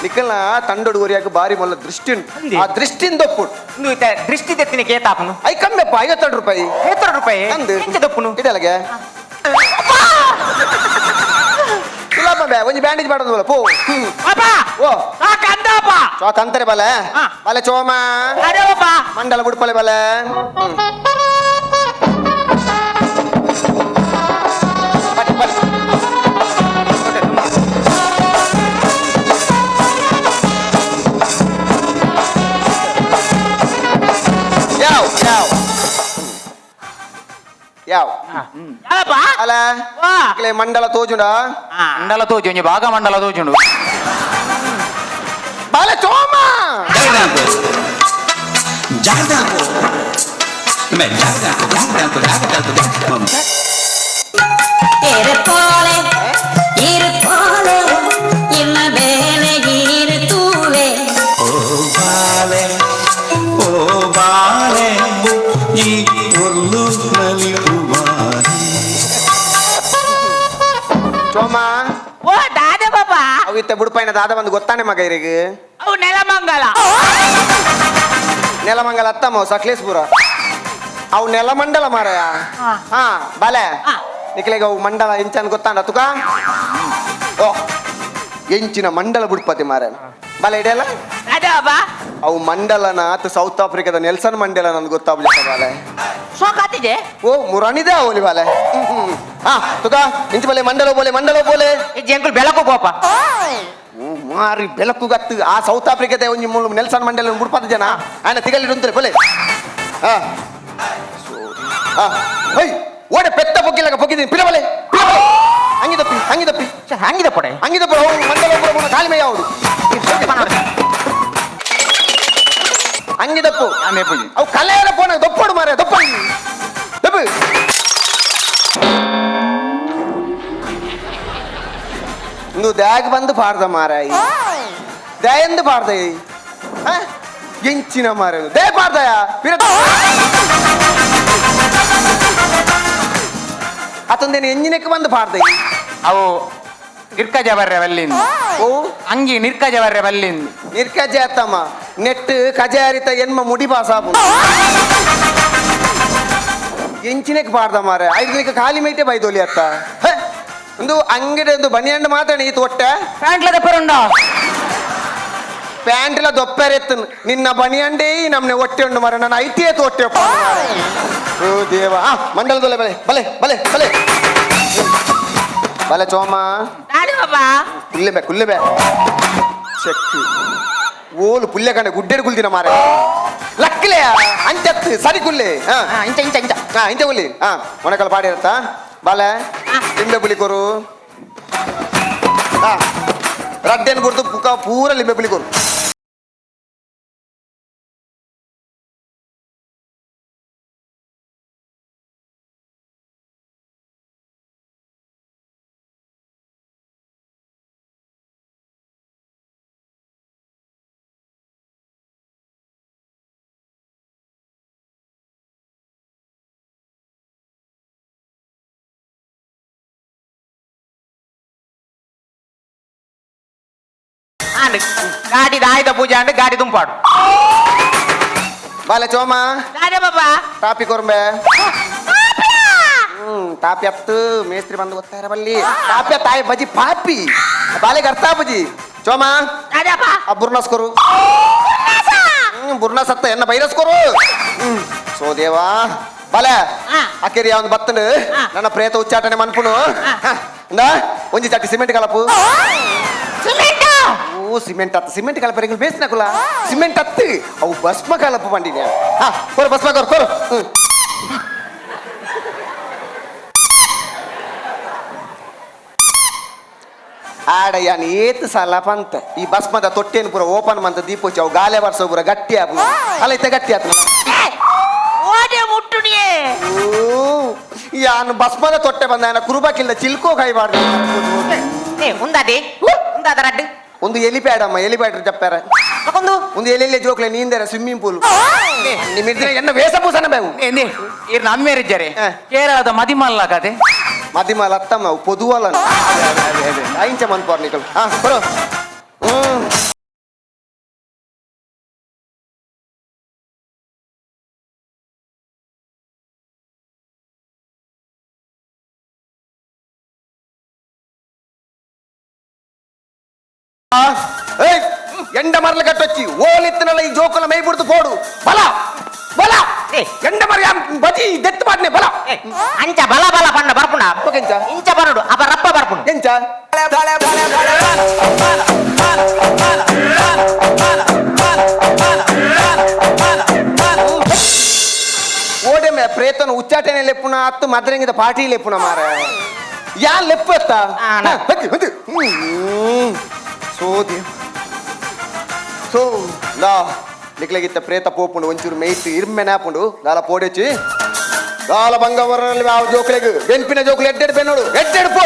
ನಿಖಿಲ್ನ ತಂಡೋಡು ಒರಿಯಾಕ ಬಾರಿ ಮೊಲ್ಲ ದೃಷ್ಟಿ ಉಂಟು ಆ ದೃಷ್ಟಿಯಿಂದ ಒಪ್ಪುಡು ದೃಷ್ಟಿ ತೆತ್ತಿನ ಕೇತಾಪನು ಐ ಕಮ್ಮಿಯಪ್ಪ 52 ರೂಪಾಯಿ 50 ರೂಪಾಯಿ ಅಂದು ಎಂಚ ದಪ್ಪುನು ಇಡಲಗೆ ಸುಲಭ ಬೇ ಒಂಜಿ ಬ್ಯಾಂಡೇಜ್ ಮಾಡೋದು ಪೋ ಬಾಬಾ ಓ ಕಂದಪ್ಪ ಚೋಕ ಅಂತಾರೆ ಬಲೆ ಬಲೆ ಚೋಮ ದಾದೆ ಬಾಬಾ ಮಂಡಲ ಬುಡ್ಪಲೆ ಬಲೆ ಬಟ್ ಬಟ್ ಯಾವ ಯಾವಪ್ಪ ಅಲ್ಲ ವಾ. ಇಕ್ಲೆ ಮಂಡಲ ತೋಜುಂಡ ಮಂಡಲ ತೋಜು ಒಂಜಿ ಭಾಗ ಮಂಡಲ ತೋಜುಂಡು ಬಾಲೆ ಚೋಮ இருப்போலே இருப்போலே இன்ன வேலை இருத்தூவே ಚೋಮ ಓ ದಾದ ಬಾಬಾ ಅವು ಇತ್ತ ಬುಡುಪೈನ ದಾದ ಬಂದು ಗೊತ್ತಾನೆ ಮಗ ಇರಿಗೆ ಅವು ನೆಲಮಂಗಲ ನೆಲಮಂಗಲ ಅತ್ತಮ್ಮ ಸಕಲೇಶ್ಪುರ ಅವು ನೆಲಮಂಡಲ ಮಾರಾಯ ಹಾ ಬಾಲೆ ನಿಕ್ಲೆಗೆ ಅವು ಮಂಡಲ ಎಂಚನ್ ಗೊತ್ತಾಂಡ ತುಕ ಓ ಎಂಚಿನ ಮಂಡಲ ಬುಡ್ಪತಿ ಮಾರ ಬಾಲೆ ಇಡೆಯಲ್ಲ ದಾದ ಬಾಬಾ ಅವು ಮಂಡಲನ ಆತು ಸೌತ್ ಆಫ್ರಿಕಾದ ನೆಲ್ಸನ್ ಮಂಡಲ ನನ್ಗೆ ಗೊತ್ತಾಗ್ಲಿಲ್ಲ ಬಾಲೆ ಸೋಕಾತಿದೆ ಓ ಮುರಾಣಿದೆ ಅವಲಿ ಬಾಲೆ ಹಾ ತುಕ ಇಂಚ ಬಲೆ ಮಂಡಲ ಬೋಲೆ ಈ ಜಂಕುಲ್ ಬೆಳಕು ಗೋಪ ಮಾರಿ ಬೆಳಕು ಗತ್ತು ಆ ಸೌತ್ ಆಫ್ರಿಕಾದ ಒಂಜಿ ನೆಲ್ಸನ್ ಮಂಡಲ ಬುಡ್ಪದ ಜನ ಆಯ್ನ ತಿಗಲಿ ಉಂತ್ರೆ ಬಲೆ ಹಾ ಹೈ ಓಡೆ ಪೆತ್ತ ಪೊಕ್ಕಿದ್ದೀನಿ ಪಿಲಬಲೆ ಹಂಗಿದಪ್ಪಿ ಹಂಗಿದೆ ಪಡೆ ಮಂಡಲ ಕಾಲಿಮೆ ಯಾವುದು ಹಂಗಿದಪ್ಪು ಅವು ಕಲೆಯರ ಪೋಣ ದೊಪ್ಪಡು ಮಾರ ದೊಪ್ಪ ದಪ್ಪು ಇಂದು ದ್ಯಾಗ್ ಬಂದು ಪಾಡ್ದ ಮಾರಾಯಿ ದಯಂದು ಪಾಡ್ದ ಎಂಚಿನ ಮಾರ ದಯ ಪಾಡ್ದಯ ಅತೊಂದೇನು ಎಂಜಿನಕ್ಕೆ ಬಂದು ಪಾಡ್ದ ಅವು ನಿರ್ಕಜ ಬರ್ರೆ ಬಲ್ಲಿಂದ ಓ ಅಂಗಿ ನಿರ್ಕಜ ಬರ್ರೆ ಬಲ್ಲಿಂದ ನಿರ್ಕಜ ಅತ್ತಮ್ಮ ನೆಟ್ಟು ಕಜ ಹರಿತ ಎನ್ಮ ಮುಡಿ ಬಾಸಾಬು ಎಂಚಿನಕ್ಕೆ ಪಾಡ್ದ ಮಾರ 5 ದಿನಕ್ಕೆ ಖಾಲಿ ಮೈಟೆ ಬೈದೋಲಿ ಅತ್ತ ಒಂದು ಅಂಗಡಿ ಒಂದು ಬನಿಯಂಡು ಮಾತಾಡಿ ಈ ತೊಟ್ಟೆ ಪ್ಯಾಂಟ್ಲದ ಪರುಂಡ ಪ್ಯಾಂಟಿಲ ದೊಪ್ಪೆರೆತ್ತು ನಿನ್ನ ಬನಿಯಂಡೇ ನಮ್ನೆ ಹೊಟ್ಟೆ ಉಂಡು ಮಾರ ನನ್ನ ಐಟಿಎ ತೊಟ್ಟೆ ಓ ದೇವ ಮಂಡಲದೊಲೆ ಬಲೆ ಬಲೆ ಬಲೆ ಬಲೆ ಬಲೆ ಚೋಮ ದಾದ ಬಾಬಾ ಕುಲ್ಲೆಬೆ ಶಕ್ತಿ ಓಲು ಪುಲ್ಲೆ ಕಂಡೆ ಗುಡ್ಡೆಡು ಕುಲ್ದಿನ ಮಾರ ಲಕ್ಲೆ ಅಂಚತ್ತು ಸರಿ ಕುಲ್ಲೆ ಇಂಚ ಇಂಚ ಇಂಚ ಇಂಚ ಕುಲ್ಲಿ ಮೊಣಕಲ್ ಪಾಡಿ ಇರತ್ತಾ ಬಾಲೆ ಲಿಂಬೆ ಪುಲಿಕೋರು ರಡ್ಡೆನ್ ಕೊಡ್ತು ಪುಕ್ಕ ಪೂರ ಲಿಂಬೆ ಪುಲಿಕೋರು ಗಾಡಿ ದಾಯ್ದ ಪೂಜೆ ಅಂಡ್ ಗಾಡಿ ದುಂಪಾಡು ಬಾಲೆ ಚೋಮ ದಾದ ಬಾಬಾ ಟಾಪಿ ಕೊರ್ಬೆ ಟಾಪಿ ಹತ್ತು ಮೇಸ್ತ್ರಿ ಬಂದು ಗೊತ್ತಾರ ಬಲ್ಲಿ ಟಾಪಿ ತಾಯಿ ಬಜಿ ಪಾಪಿ ಬಾಲೆಗೆ ಅರ್ಥ ಬಜಿ ಚೋಮ ದಾದ ಬಾ ಆ ಬುರ್ನಸ್ಕೊರು ಬುರ್ನಸ್ ಹತ್ತ ಎನ್ನ ಬೈರಸ್ಕೊರು ಸೋದೇವಾ ಬಾಲೆ ಅಕ್ಕೇರಿ ಯಾವ್ದು ಬತ್ತಂಡು ನನ್ನ ಪ್ರೇತ ಉಚ್ಚಾಟನೆ ಮನ್ಪುನು ಒಂಜಿ ಚಟ್ಟಿ ಸಿಮೆಂಟ್ ಕಲಪು ಓ ಸಿಮೆಂಟ್ ಹತ್ತು ಸಿಮೆಂಟ್ ಕಲಪ ಬೇಸಿನ ಕುಲ ಸಿಮೆಂಟ್ ಹತ್ತು ಅವು ಭಸ್ಮ ಕಲಪ ಬಂದಿದ್ಯಾ ಕೊರು ಭಸ್ಮ ಕೊರು ಆಡಯ್ಯ ಏತು ಸಲ ಪಂತ ಈ ಭಸ್ಮದ ತೊಟ್ಟೆನು ಪೂರ ಓಪನ್ ಮಂತ ದೀಪೋಚಿ ಅವು ಗಾಲೆ ಬರ್ಸೋ ಪೂರ ಗಟ್ಟಿ ಆಪು ಅಲ್ಲ ಇತ್ತ ಗಟ್ಟಿ ಆತು ಓದೆ ಮುಟ್ಟುನಿಯೇ ಯಾನು ಭಸ್ಮದ ತೊಟ್ಟೆ ಬಂದ ಕುರುಬಕ್ಕಿಲ್ಲ ಚಿಲ್ಕೋ ಕೈಬಾರ್ದು ಮುಂದಾದಿ ಮುಂದಾದ ರಡ್ಡು ಒಂದು ಎಲಿಪ್ಯಾಡ್ ಅಮ್ಮ ಎಲಿಪ್ಯಾಡ್ ಜಪ್ಪಾರ ಒಂದು ಎಲೆಲ್ಲೇ ಜೋಕ್ಲೆ ನೀಂದರ ಸ್ವಿಮ್ಮಿಂಗ್ ಪೂಲ್ ನಿಮ್ಮಿದ್ರೆ ಎನ್ನ ವೇಷಭೂಷಣ ಬೇವು ಇರ್ ನಮ್ಮೇರಿದ್ದಾರೆ ಕೇರಳದ ಮದಿಮಲ್ಲ ಕತೆ ಮದಿಮಲ ಅತ್ತಮ್ಮ ಪೊದುವಲ್ಲ ಐಂಚ ಮನ್ಪಾರ್ನಿಗಳು ಬರೋ ఎండ మరలు కట్టొచ్చి ఓలెత్తిన ఈ జోకుల మైపుడుతూ పోడు బల బల ఎండ మరి బజి దెత్తు పాటనే బల ಅಂಚ ಬಲ ಬಲ ಪಂಡ ಬರ್ಪುಂಡ ಎಂಚ ಇಂಚ ಬರಡು ಅಪ ರಪ್ಪ ಬರ್ಪುಂಡು ಎಂಚ ಓಡೆ ಪ್ರೇತನ ಉಚ್ಚಾಟನೆ ಲೆಪ್ಪುನ ಅತ್ತು ಮದ್ರಂಗಿದ ಪಾರ್ಟಿ ಲೆಪ್ಪುನ ಮಾರ ಯಾನ್ ಲೆಪ್ಪತ್ತ ಸೋದಿ సో లా నికలగిత్త ప్రేత పోపుండు ಒಂಚೂರು ಮೇಯ್ತು ಇರ್ಮೆ ನಾಪುಂಡು ಗಾಲ ಪೋಡೆಚ್ಚಿ ಗಾಲ ಬಂಗವರಲ್ಲಿ ಆ ಜೋಕ್ಲೆಗ್ ಬೆನ್ಪಿನ ಜೋಕ್ಲೆ ಎಡ್ಡೆಡ್ ಬೆನ್ನೋಡು ಎಡ್ಡೆಡ್ ಪೋ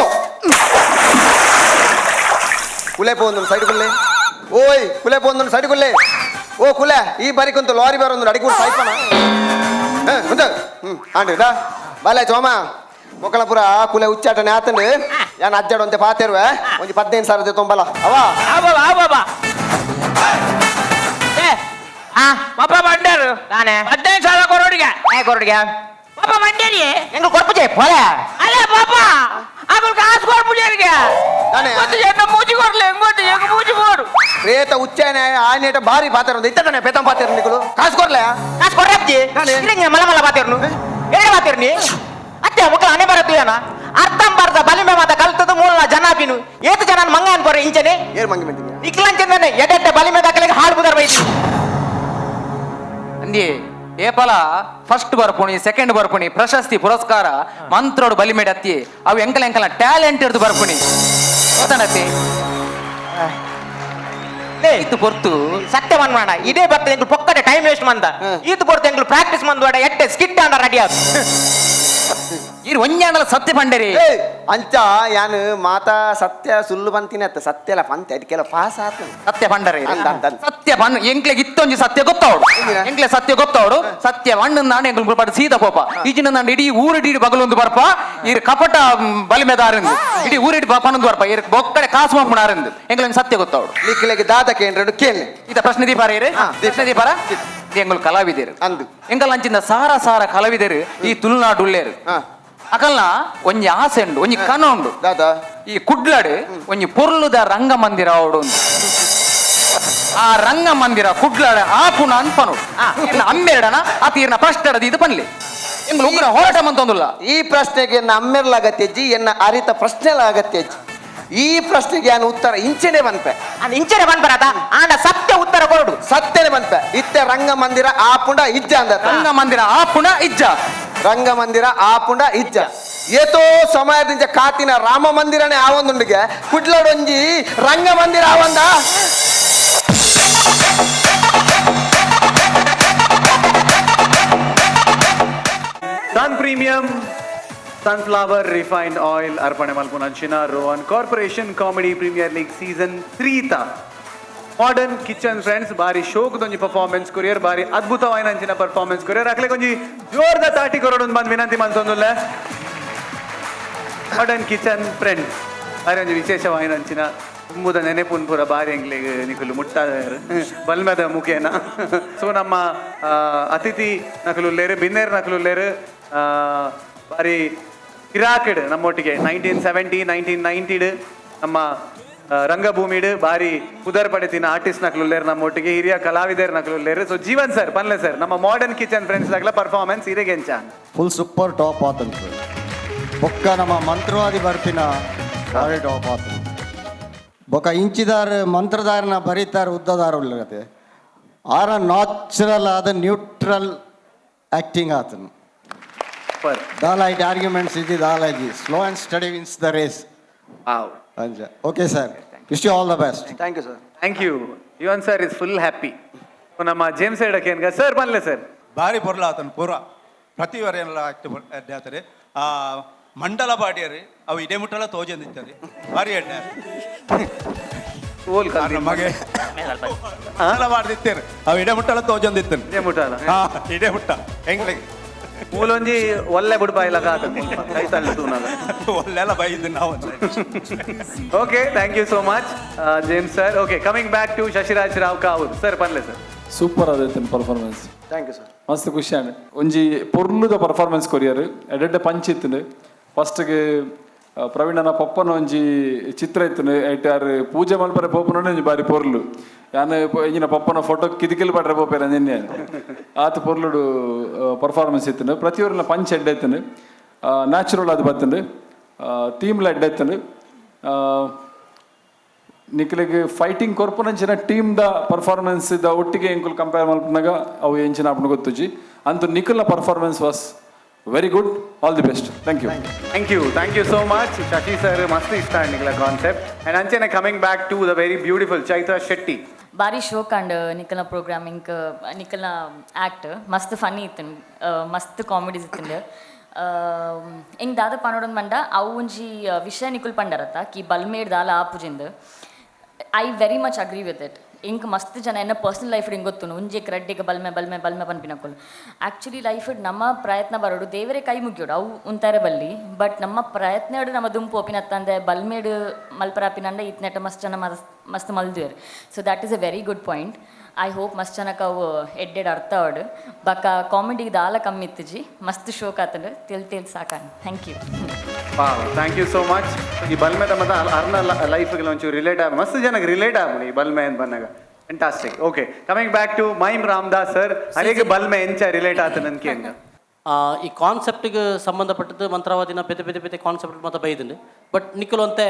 ಕುಲೆ ಪೋಂದು ಸೈಡ್ ಕುಲ್ಲೆ ಓಯ್ ಕುಲೆ ಪೋಂದು ಸೈಡ್ ಕುಲ್ಲೆ ಓ ಕುಲೆ ಈ ಬಾರಿಕಂತ ಲಾರಿ ಬರೋದು ಅಡಿಗೂಡು ಸಾಯ್ಪನ ಆಂಡ್ರಿದಾ ಬಾಲೆ ಚೋಮ ಮೊಕಲಪುರ ಕುಲೆ ಉಚ್ಚಾಟನೆ ಆತಂಡು ಯಾನ್ ಅಜ್ಜಾಡು ಅಂತೆ ಪಾತೇರುವೆ ಒಂದು 15,000 ತೊಂಬಲ ಅವ బాబా పడ్డారు నానే 15,000 కొరడిగా కొరడిగా బాబా పడ్డారు ఎంగ కొరపు చేయి పోలే అలే బాబా అక్కడ కాసు కొరపు జరిగా నానే ఎన్న మూచి కొరలే ఇంకోటి ఎగ మూచి పోడు ప్రేత ఉచ్చాయన ఆయన భారీ పాతారు ఇత్తనే పెద్ద పాతారు నీకులు కాసుకోర్లే కాసు కొరప్జి మళ్ళా మళ్ళా పాతారు నువ్వు ఎక్కడ పాతారు నీ ಅತ್ತೆ ಮಕ್ಕಳು ಅನೆ ಬರತ್ತೇನ ಅರ್ಥಂ ಬರ್ದ ಬಲಿಮೆ ಮಾತ ಕಲ್ತದ ಮೂಲ ಜನಾಪಿನು ಏತು ಜನ ಮಂಗ ಅನ್ಕೋರೆ ಇಂಚನೆ ಏನ್ ಮಂಗಿ ಮಂದಿ ನಿಕ್ಲಂಚಂದನೆ ಎಡೆಡ್ಡೆ ಬಲಿಮೆ ದಕ್ಕಲಿಗೆ ಹಾಳು ಬುದರ್ ಬೈತಿ ಅಂದಿ ಏಪಲ ಫಸ್ಟ್ ಬರ್ಪುಣಿ ಸೆಕೆಂಡ್ ಬರ್ಪುಣಿ ಪ್ರಶಸ್ತಿ ಪುರಸ್ಕಾರ ಮಂತ್ರೋಡು ಬಲಿಮೆಡ್ ಅತ್ತಿ ಅವು ಎಂಕಲ ಟ್ಯಾಲೆಂಟ್ ಇರ್ದು ಬರ್ಪುಣಿ ಗೊತ್ತನತ್ತಿ ಈತು ಪೊರ್ತು ಸತ್ಯವನ್ ಮಾಡ ಇದೇ ಬರ್ತದೆ ಎಂಗ್ಳು ಪೊಕ್ಕಡೆ ಟೈಮ್ ವೇಸ್ಟ್ ಮಂದ ಈತು ಪೊರ್ತು ಎಂಗ್ಳು ಪ್ರಾಕ್ಟೀಸ್ ಮಂದ್ ಎಟ್ಟೆ ಸ್ಕಿಟ್ ಅಂಡ ರೆಡಿ ಆಗ ಇರ್ ಒಂಜಾಂಡಲ ಸತ್ಯ ಪಂಡರಿ ಅಂಚ ಯಾನು ಮಾತಾ ಸತ್ಯ ಸುಳ್ಳು ಬಂತಿನ ಅತ್ತ ಸತ್ಯಲ ಪಂತೆ ಅದಕ್ಕೆಲ್ಲ ಪಾಸ್ ಆತ ಸತ್ಯ ಪಂಡರಿ ಅಂದ ಸತ್ಯ ಪಂಡ್ ಎಂಕ್ಲೆಗ್ ಇತ್ತೊಂಜಿ ಸತ್ಯ ಗೊತ್ತವಡು ಎಂಕ್ಲೆ ಸತ್ಯ ಗೊತ್ತವಡು ಸತ್ಯ ಮಣ್ಣು ನಾನು ಎಂಗ್ಳು ಬಡ ಸೀದ ಪೋಪ ಈಜಿನ ನಾನು ಇಡೀ ಊರಿಡಿ ಬಗಲೊಂದು ಬರ್ಪ ಇರ್ ಕಪಟ ಬಲಿಮೆದಾರಂದು ಇಡೀ ಊರಿಡಿ ಪನ್ನೊಂದು ಬರ್ಪ ಇರ್ ಬೊಕ್ಕಡೆ ಕಾಸು ಮಪ್ಪುಣಾರಂದು ಎಂಗ್ಲೆಂಗ್ ಸತ್ಯ ಗೊತ್ತವಡು ನಿಕ್ಲೆಗೆ ದಾದ ಕೇಂದ್ರ ಕೇಳಿ ಇದ ಪ್ರಶ್ನೆ ದೀಪಾರ ಇರು ಪ್ರಶ್ನೆ ದೀಪಾರ ಎಂಗಳು ಕಲಾವಿದರು ಅಂದು ಎಂಗಲ್ ಅಂಚಿನ ಸಾರ ಕಲಾವಿದರು ಈ ತುಳುನಾಡು ಉಳ್ಳೇರು ಅಕಲ್ನ ಒಂಜಿ ಆಸೆ ಉಂಡು ಒಂಜಿ ಕನ ಉಂಡು ದಾದಾ ಈ ಕುಡ್ಲಡ್ ಒಂಜಿ ಪೊರ್ಲುದ ರಂಗಮಂದಿರ ಅವಡು ಆ ರಂಗಮಂದಿರ ಕುಡ್ಲಡ ಆಪುನ ಅನ್ಪನು ಅಮ್ಮೆರಡನ ಅತೀರ್ನ ಪ್ರಶ್ನದ ಇದು ಪನ್ಲಿ ಎಂಗ್ಳು ಉಗ್ರ ಹೋರಾಟ ಮಂತೊಂದುಲ್ಲ ಈ ಪ್ರಶ್ನೆಗೆ ಅಮ್ಮೆರ್ಲ ಅಗತ್ಯಜ್ಜಿ ಎನ್ನ ಅರಿತ ಪ್ರಶ್ನೆಲ ಅಗತ್ಯಜ್ಜಿ ಈ ಪ್ರಶ್ನೆಗೆ ನಾನು ಉತ್ತರ ಇಂಚನೆ ಬಂದ್ಪೆ ಇಂಚನೆ ಬಂದ್ಬರತ ಆಂಡ ಸತ್ಯ ಉತ್ತರ ಕೊರಡು ಸತ್ಯನೆ ಬಂದ್ಪೆ ಇತ್ತೆ ರಂಗಮಂದಿರ ಆಪುಂಡ ಇಜ್ಜ ಅಂದ ರಂಗಮಂದಿರ ಆಪುನ ಇಜ್ಜ ರಂಗಮಂದಿರ ಆಪುಂಡ ಇಜ್ಜ ಏತೋ ಸಮಯದಿಂದ ಕಾತಿನ ರಾಮ ಮಂದಿರನೇ ಆವೊಂದುಂಡಿಗೆ ಕುಡ್ಲಡೊಂಜಿ ರಂಗಮಂದಿರ ಆವಂದ sun premium sunflower refined oil ಅರ್ಪಣೆ ಮಲ್ಪುನಂಚಿನ Rohan corporation comedy premier league season 3 ತ ಮಾಡರ್ನ್ ಕಿಚನ್ ಫ್ರೆಂಡ್ಸ್ ಬಾರಿ ಶೋಕದೊಂಜಿ ಪರ್ಫಾರ್ಮೆನ್ಸ್ ಕೊರಿಯರ್ ಬಾರಿ ಅದ್ಭುತವಾಯಿನ ಅಂಚಿನ ಪರ್ಫಾರ್ಮೆನ್ಸ್ ಕೊರಿಯರ್ ಅಕ್ಲೆ ಒಂಜಿ ಜೋರ್ದ ತಾಟಿ ಕೊರಡೊಂದು ಬಂದು ವಿನಂತಿ ಮಲ್ತೊಂದುಲ್ಲ ಮಾಡರ್ನ್ ಕಿಚನ್ ಫ್ರೆಂಡ್ಸ್ ಬಾರಿ ಒಂಜಿ ವಿಶೇಷವಾಯಿನ ಅಂಚಿನ ತುಂಬುದ ನೆನೆಪುನ್ ಪೂರ ಬಾರಿ ಎಂಗ್ಲಿಗೆ ನಿಕುಲು ಮುಟ್ಟಾದರು ಬಲ್ಮದ ಮುಖೇನ ಸೊ ನಮ್ಮ ಅತಿಥಿ ನಕಲುಲ್ಲೇರು ಬಿನ್ನೇರ್ ನಕಲುಲ್ಲೇರು ಬಾರಿ ಕಿರಾಕಡ್ ನಮ್ಮೊಟ್ಟಿಗೆ 1970 1990 ನಮ್ಮ ರಂಗಭೂಮಿಡ್ ಬಾರಿ ಪುದರ್ ಪಡೆತಿನ ಆರ್ಟಿಸ್ಟ್ ನಕಲುಲ್ಲೇರು ನಮ್ಮೊಟ್ಟಿಗೆ ಹಿರಿಯ ಕಲಾವಿದರು ನಕಲುಲ್ಲೇರು ಸೊ ಜೀವನ್ ಸರ್ ಪನ್ಲೆ ಸರ್ ನಮ್ಮ ಮಾಡರ್ನ್ ಕಿಚನ್ ಫ್ರೆಂಡ್ಸ್ ದಾಗ್ಲ ಪರ್ಫಾರ್ಮೆನ್ಸ್ ಇರೆಗೆಂಚ ಫುಲ್ ಸೂಪರ್ ಟಾಪ್ ಆತಂತ ಬೊಕ್ಕ ನಮ್ಮ ಮಂತ್ರವಾದಿ ಬರ್ಪಿನ ಭಾರಿ ಟಾಪ್ ಆತ ಬೊಕ್ಕ ಇಂಚಿದಾರ ಮಂತ್ರದಾರನ ಬರೀತಾರ ಉದ್ದದಾರ ಉಳ್ಳಗತೆ ಆರ ನ್ಯಾಚುರಲ್ ಆದ ನ್ಯೂಟ್ರಲ್ ಆಕ್ಟಿಂಗ್ ಆತನು ದಾಲಾಯ್ಟ್ ಆರ್ಗ್ಯುಮೆಂಟ್ಸ್ ಇದ್ದಿ ದಾಲಾಜಿ slow and steady wins the race ಅಂಜ okay sir wish you all the best thank you sir thank you Yuvan sir is full happy ನಮ್ಮ ಜೇಮ್ಸ್ ಹೇಳಕ್ಕೆ ಸರ್ ಬನ್ಲೆ ಸರ್ ಭಾರಿ ಬರಲ ಆತನು ಪೂರ ಪ್ರತಿ ವಾರ ಎಲ್ಲ ಆಗ್ತಾರೆ ಮಂಡಲ ಬಾಡಿಯರಿ ಅವು ಇದೇ ಮುಟ್ಟಲ ತೋಜಂದಿದ್ದಾರೆ ಭಾರಿ ಎಣ್ಣೆ ಮಗೆ ಮಂಡಲ ಬಾಡ್ದಿತ್ತೇರು ಅವು ಇದೇ ಮುಟ್ಟಲ ತೋಜಂದಿತ್ತೇನೆ ಇದೇ ಮುಟ್ಟಲ್ಲ ಇದೇ ಮುಟ್ಟ ಹೆಂಗ್ಲಿಗೆ ಮೂಲೊಂಜಿ ಒಳ್ಳೆ ಬಿಡ್ಬಾ ಇಲ್ಲ ಕೈ ತಳ್ಳಿತು ಒಳ್ಳೆಲ್ಲ ಬೈದು ನಾವು okay thank you so much James sir okay coming back to Shashiraj Rao Kavoor sir ಪನ್ಲೆ ಸರ್ ಸೂಪರ್ ಆದೈತೆ ಪರ್ಫಾರ್ಮೆನ್ಸ್ ಥ್ಯಾಂಕ್ ಯು ಸರ್ ಮಸ್ತ್ ಖುಷಿ ಆಂಡ್ ಒಂಜಿ ಪೊರ್ಲುದ ಪರ್ಫಾರ್ಮೆನ್ಸ್ ಕೊರಿಯರ್ ಎಡ್ಡೆ ಪಂಚ್ ಇತ್ತು ಫಸ್ಟ್ಗೆ ಪ್ರವೀಣನ ಪಪ್ಪನ ಒಂಜಿ ಚಿತ್ರ ಇತ್ತು ಐಟ್ ಯಾರು ಪೂಜೆ ಮಲ್ಪರೆ ಪೋಪನ ಒಂಜಿ ಬಾರಿ ಪೊರ್ಲು ಯಾನು ಇಂಜಿನ ಪಪ್ಪನ ಫೋಟೋ ಕಿದಿಕಿಲ್ ಪಡ್ರೆ ಪೋಪೇರ ನಿನ್ನೆ ಆತ ಪೊರ್ಲುಡು ಪರ್ಫಾರ್ಮೆನ್ಸ್ ಇತ್ತು ಪ್ರತಿಯೊರ್ಲ ಪಂಚ್ ಎಡ್ಡೆ ಇತ್ತು ನ್ಯಾಚುರಲ್ ಅದು ಬತ್ತಂಡು ಟೀಮ್ಲ ಎಡ್ಡೆ ಇತ್ತು ನಿಕ್ಲಿಗೆ ಫೈಟಿಂಗ್ ಕೊರ್ಪುನಂಚಿನ ಟೀಮ್ದ ಪರ್ಫಾರ್ಮೆನ್ಸ್ ಇದ್ದ ಒಟ್ಟಿಗೆ ಎಂಕುಲು ಕಂಪೇರ್ ಮಲ್ಪನಾಗ ಅವು ಎಂಚಿನ ಆಪಣ ಗೊತ್ತುಜಿ ಅಂತೂ ನಿಖಿಲ್ನ performance was very good. All the best. Thank you. Thank you so much Shashi sir. ಮಸ್ತ್ ಇಷ್ಟ ನಿಖಿಲ ಕಾನ್ಸೆಪ್ಟ್. ಅಂಡ್ ಅಂಚೆನೆ coming back to the very beautiful Chaitra Shetty. ಭಾರಿ ಶೋಕ್ ಅಂಡ್ ನಿಖಲ್ನ ಪ್ರೋಗ್ರಾಮಿಂಗ್ ನಿಖಲ್ನ ಆ್ಯಕ್ಟ್ ಮಸ್ತ್ ಫನ್ನಿ ಇತ್ತು, ಮಸ್ತ್ ಕಾಮಿಡೀಸ್ ಇತ್ತು. ಹಿಂಗೆ ದಾದ ಪನೋಡನ್ ಮಂಡ ಅವು ಒಂಜಿ ವಿಷಯ ನಿಕುಲ್ ಪಂಡರತ್ತ ಕಿ ಬಲ್ಮೇಡ್ ದಾಲ ಆಪುಜಿಂದು I very much agree with it. ಇಂಕ್ ಮಸ್ತ್ ಜನ ಎನ್ನ ಪರ್ಸನಲ್ ಲೈಫ್ ಹಿಂಗೆ ಗೊತ್ತು ಒಂಜಿ ರಡ್ಡಿಗೆ ಬಲ್ಮೆ ಬಲ್ಮೆ ಬಲ್ಮೆ ಪನ್ಪಿನಕೊಲು. ಆ್ಯಕ್ಚುಲಿ ಲೈಫ್ ನಮ್ಮ ಪ್ರಯತ್ನ ಬರೋಡು ದೇವರೇ ಕೈ ಮುಗಿಯೋಡು ಅವು ಉಂತಾರೆ ಬಲ್ಲಿ. ಬಟ್ ನಮ್ಮ ಪ್ರಯತ್ನ ನಮ್ಮ ದುಂಪು ಒಪಿನತ್ತಂದೆ ಬಲ್ಮೇಡು ಮಲ್ಪರಾಪಿನಂದ ಇತ್ನೆಟ ಮಸ್ತ್ ಜನ ಮಸ್ತ್ ಮಲ್ದುವೇರು. So that is a very good point. I hope ಮಸ್ತ್ ಜನಕ್ಕೆ ಅವು ಎಡ್ಡೆಡ್ ಅರ್ಥ ಅವಡು ಬಕ ಕಾಮಿಡಿಗೆ ದಾಲ ಕಮ್ಮಿ ಇತ್ತುಜಿ ಮಸ್ತ್ ಶೋಕ್ ಆತಂಡು ತಿಳ್ ಸಾಕಾನು. Thank you. Thank you so much. ಈ ಬಲ್ಮೆದ ಮತ್ತೆ ಅರ್ನ ಲೈಫ್ಗೆ ಒಂಚೂರು ರಿಲೇಟ್ ಆಗ ಮಸ್ತ್ ಜನಕ್ಕೆ ರಿಲೇಟ್ ಆಗ್ಬಿಡಿ ಈ ಬಲ್ಮೆ ಅಂತ ಬಂದಾಗ. Fantastic. Okay, coming back to mime Ramdas sir. ಅಲ್ಲಿಗೆ ಬಲ್ಮೆ ಎಂಚ ರಿಲೇಟ್ ಆತ ನನ್ಗೆ ಈ ಕಾನ್ಸೆಪ್ಟ್ಗೆ ಸಂಬಂಧಪಟ್ಟದ್ದು ಮಂತ್ರವಾದಿನ ಬೇತೆ ಕಾನ್ಸೆಪ್ಟ್ ಮತ್ತೆ ಬೈದಿನಿ. ಬಟ್ ನಿಖಲು ಅಂತೆ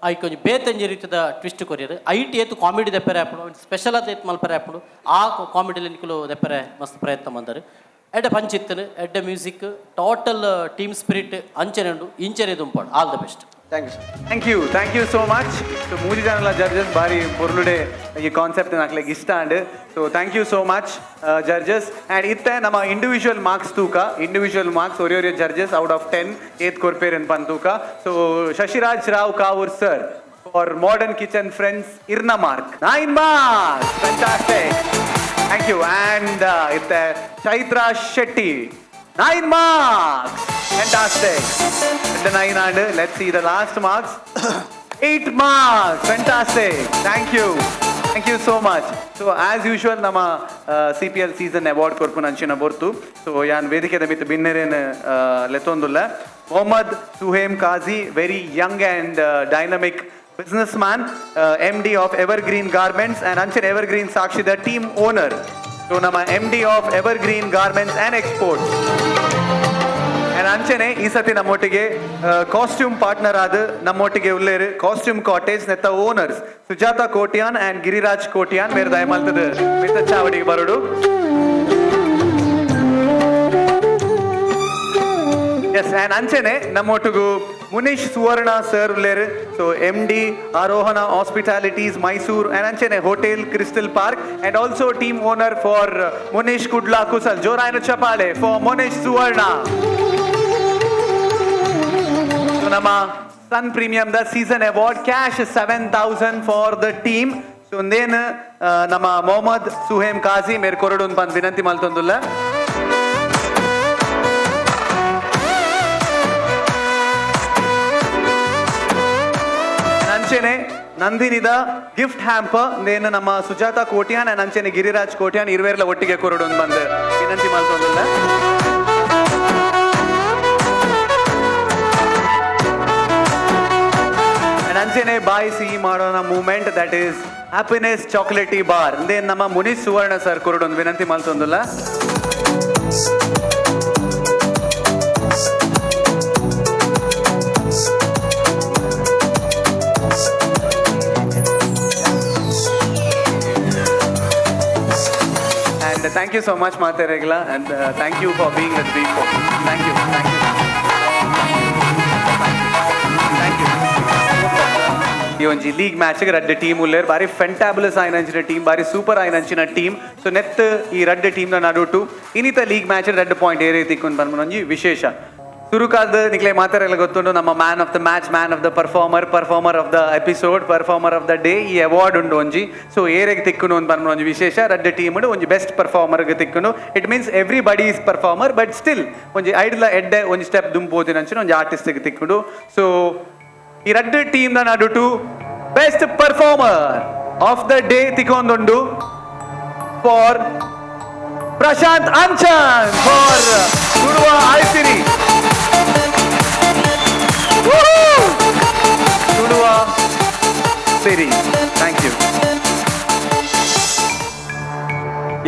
ಆಯ್ಕೆ ಕೊಂಚ ಬೇತಂಜಿ ರೀತಿಯ ಟ್ವಿಸ್ಟ್ ಕೊರಿಯರು ಐಟಿ ಏತು ಕಾಮಿಡಿ ದೆಪ್ಪರೆ ಆಪಡು ಸ್ಪೆಷಲ್ ಆದ ಏತು ಮಲ್ಪರೆ ಆಪಡು ಆ ಕಾಮಿಡಿಲಿ ನಿಖಲು ದೆಪ್ಪರೆ ಮಸ್ತ್ ಪ್ರಯತ್ನ ಬಂದರು. ಎಡ್ಡೆ ಪಂಚಿತ್ತನು ಎಡ್ಡೆ ಮ್ಯೂಸಿಕ್ ಟೋಟಲ್ ಟೀಮ್ ಸ್ಪಿರಿಟ್ ಅಂಚೆನೆಂಡು ಇಂಚೆನೆ ದುಂಪಾಡು. All the best. Thank you so much. So ಮೂಜಿ ಜನಲ ಜಡ್ಜಸ್ ಬಾರಿ ಪೊರ್ಲುಡೆ ಈ ಕಾನ್ಸೆಪ್ಟ್ ನಾಕ್ಲೆಗ್ ಇಷ್ಟ and so thank you so much judges. And ಇತ್ತೆ ನಮ್ಮ ಇಂಡಿವಿಜುವಲ್ ಮಾರ್ಕ್ಸ್ ತೂಕ ಇಂಡಿವಿಜುವಲ್ ಮಾರ್ಕ್ಸ್ ಒರಿಯೋರಿಯ ಜಡ್ಜಸ್ ಔಟ್ ಆಫ್ 10 ಏತ್ ಕೊರ್ಪೇರ್ ಅಂತ ಬಂದ ತೂಕ. So Shashiraj Rao Kavoor sir for modern kitchen friends ಇರ್ನ mark 9 marks. Fantastic. Thank you. And ಇತ್ತೆ Chaitra Shetty 9 marks. Fantastic. The 9 and let's see the last marks. 8 marks. Fantastic. Thank you so much. So as usual nama CPL season award korpun anchina bortu. So yan vedikeda mit binneren letondulla Mohammad Suhaim Kazi, very young and dynamic businessman, MD of Evergreen Garments and Anchen Evergreen Sakshi the team owner. So nama MD of Evergreen Garments and Exports. And ಅಂಚೆನೆ ಈ ಸತಿ ನಮ್ಮೊಟ್ಟಿಗೆ costume partner ಆದ ನಮ್ಮೊಟ್ಟಿಗೆ ಉಳ್ಳೇರು costume cottage ನೆತ್ತ owners Sujatha Kotian and Giriraj Kotian ಮೇರೆ ದಯಮಾಲ್ತದ ಮಿತ್ತ ಚಾವಡಿಗೆ ಬರೋಡು. ಎಸ್ ಆ್ಯಂಡ್ ಅಂಚೆನೆ ನಮ್ಮೊಟ್ಟಿಗೂ ಮುನೀಶ್ ಸುವರ್ಣ ಸರ್ ಉಳ್ಳೇರು. So MD Arohana hospitalities Mysuru and ಅಂಚೆನೆ hotel crystal park and also team owner for Munish Kudla Kusal. ಜೋರಾಯನ ಚಪಾಳೆ ಫಾರ್ ಮುನೀಶ್ ಸುವರ್ಣ. ನಮ್ಮ sun premium the season award cash 7,000 for the team. So ನೇನು ನಮ್ಮ ಮೊಹಮ್ಮದ್ ಸುಹೇಮ್ ಕಾಜಿ ಮೇರೆ ಕೊರಡು ಬಂದು ವಿನಂತಿ ಮಲ್ತೊಂದುಲ್ಲ. ಅಂಚೆನೆ ನಂದಿನಿದ ಗಿಫ್ಟ್ ಹ್ಯಾಂಪರ್ ನೇನು ನಮ್ಮ ಸುಜಾತ ಕೋಟ್ಯಾನ್ ಅಂಚೆನೆ ಗಿರಿರಾಜ್ ಕೋಟ್ಯಾನ್ ಇರುವೆರ್ಲ ಒಟ್ಟಿಗೆ ಕೊರಡು ಬಂದು ವಿನಂತಿ ಮಲ್ತೊಂದುಲ್ಲ. ಅಂಚೆನೆ ಬಾಯಿ ಸಿಹಿ ಮಾಡೋಣ moment that is happiness chocolatey bar then ನಮ್ಮ ಮುನೀಶ್ ಸುವರ್ಣ ಸರ್ ಕೊರಡೊಂದು ವಿನಂತಿ ಮಲ್ತೊಂದುಲ್ಲ. And thank you so much Mate Regla and thank you for being with me. Thank you. ಈ ಒಂಜಿ ಲೀಗ್ ಮ್ಯಾಚ್ಗೆ ರಡ್ಡೆ ಟೀಮ್ ಉಳ್ಳೇರು ಬಾರಿ ಫೆಂಟಾಬುಲಸ್ ಆಯ್ನಂಚಿನ ಟೀಮ್ ಬಾರಿ ಸೂಪರ್ ಆಯ್ನಂಚಿನ ಟೀಮ್. ಸೊ ನೆತ್ ಈ ರಡ್ಡೆ ಟೀಮ್ನ ನಡುಟು ಇನ್ನಿತ ಲೀಗ್ ಮ್ಯಾಚ್ ರಡ್ಡೆ ಪಾಯಿಂಟ್ ಏರೇ ತಿಕ್ಕೊಂಡು ಬಂದ್ಬಂದು ವಿಶೇಷ ಸುರುಕಾದ ನಿಕ್ಲೆ ಮಾತಾರೆಲ್ಲ ಗೊತ್ತುಂಡು ನಮ್ಮ man of the match man of the performer of the episode performer of the day ಈ ಅವಾರ್ಡ್ ಉಂಡು ಒಂಜಿ. ಸೊ ಏರೆಗೆ ತಿಕ್ಕುನು ಅಂತ ಬಂದ್ಬಿಡು ಒಂಜಿ ವಿಶೇಷ ರಡ್ಡೆ ಟೀಮ್ ಉಂಡು ಒಂಜಿ ಬೆಸ್ಟ್ ಪರ್ಫಾರ್ಮರ್ಗೆ ತಿಕ್ಕುನು. It means everybody is performer but still ಒಂಜಿ ಐಡ್ಲ ಎಡ್ಡೆ ಒಂಜಿ ಸ್ಟೆಪ್ ದುಂಬೋದಿನ ಅಂಚಿನ ಒಂಜಿ ಆರ್ಟಿಸ್ಟ್ಗೆ ತಿಕ್ಕುಂಡು. ಸೊ ಈ ರಡ್ಡೆ ಟೀಮ್ನ ನಡುಟು best performer of the day ತಿಕ್ಕೊಂದುಂಡು ಫಾರ್ ಪ್ರಶಾಂತ್ ಅಂಚನ್ ಫಾರ್ ಗುರುವ ಆಯ್ತಿರಿ ಗುರುವ Siri. Thank you.